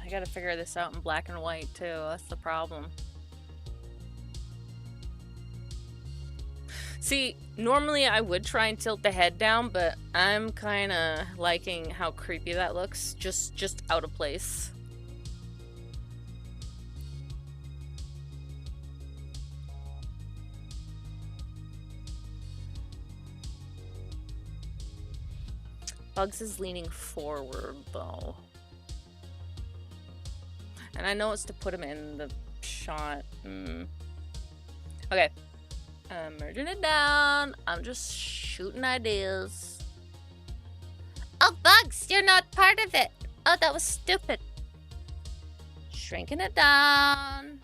I gotta figure this out in black and white too. That's the problem. See, normally I would try and tilt the head down, but I'm kind of liking how creepy that looks. Just out of place. Bugs is leaning forward though. And I know it's to put him in the shot. Okay. I'm merging it down. I'm just shooting ideas. Oh, Bugs, you're not part of it. Oh, that was stupid. Shrinking it down.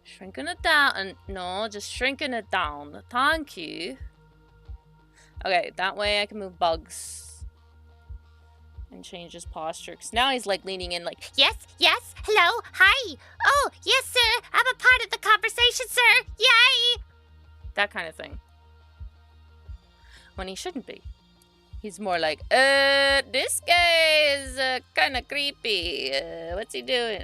Shrinking it down. And no, just shrinking it down. Thank you. Okay, that way I can move Bugs. And change his posture. Because now he's like leaning in like, yes, hello, hi. Oh, yes, sir. I'm a part of the conversation, sir. Yay. That kind of thing. When he shouldn't be. He's more like, this guy is kind of creepy. What's he doing?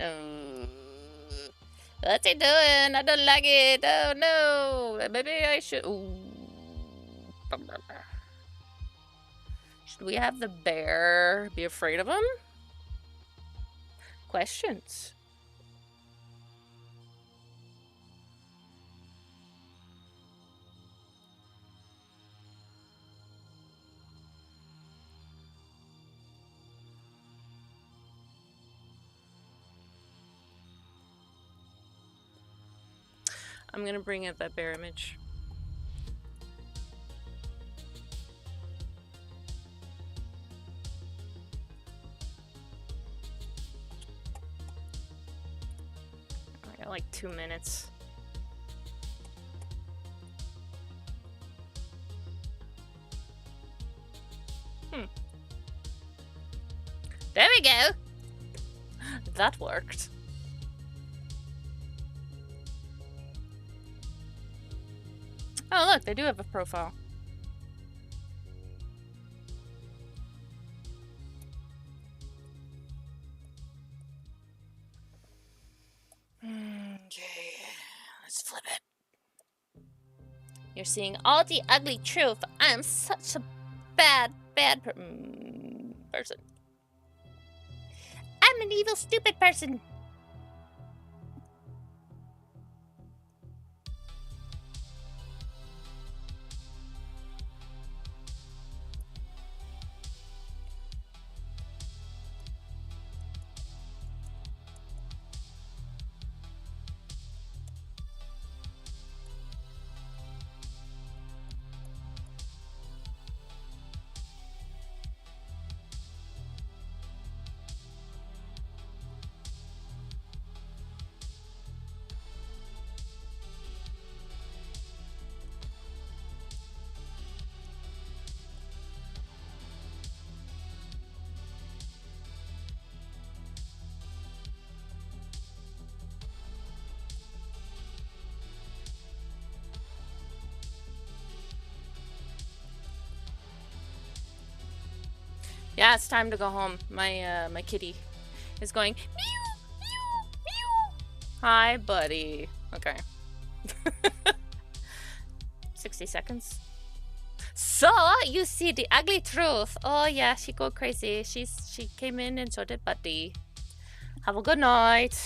What's he doing? I don't like it. Oh no. Maybe I should. Ooh. Should we have the bear be afraid of him? Questions. I'm gonna bring up that bear image. I got like 2 minutes. There we go. That worked. Oh, look, they do have a profile. Okay, let's flip it. You're seeing all the ugly truth. I am such a bad person. I'm an evil, stupid person. Yeah, it's time to go home. My kitty is going meow, meow, meow. Hi, buddy. Okay. 60 seconds. So, you see the ugly truth. Oh yeah, she go crazy. She came in and so did Buddy. Have a good night.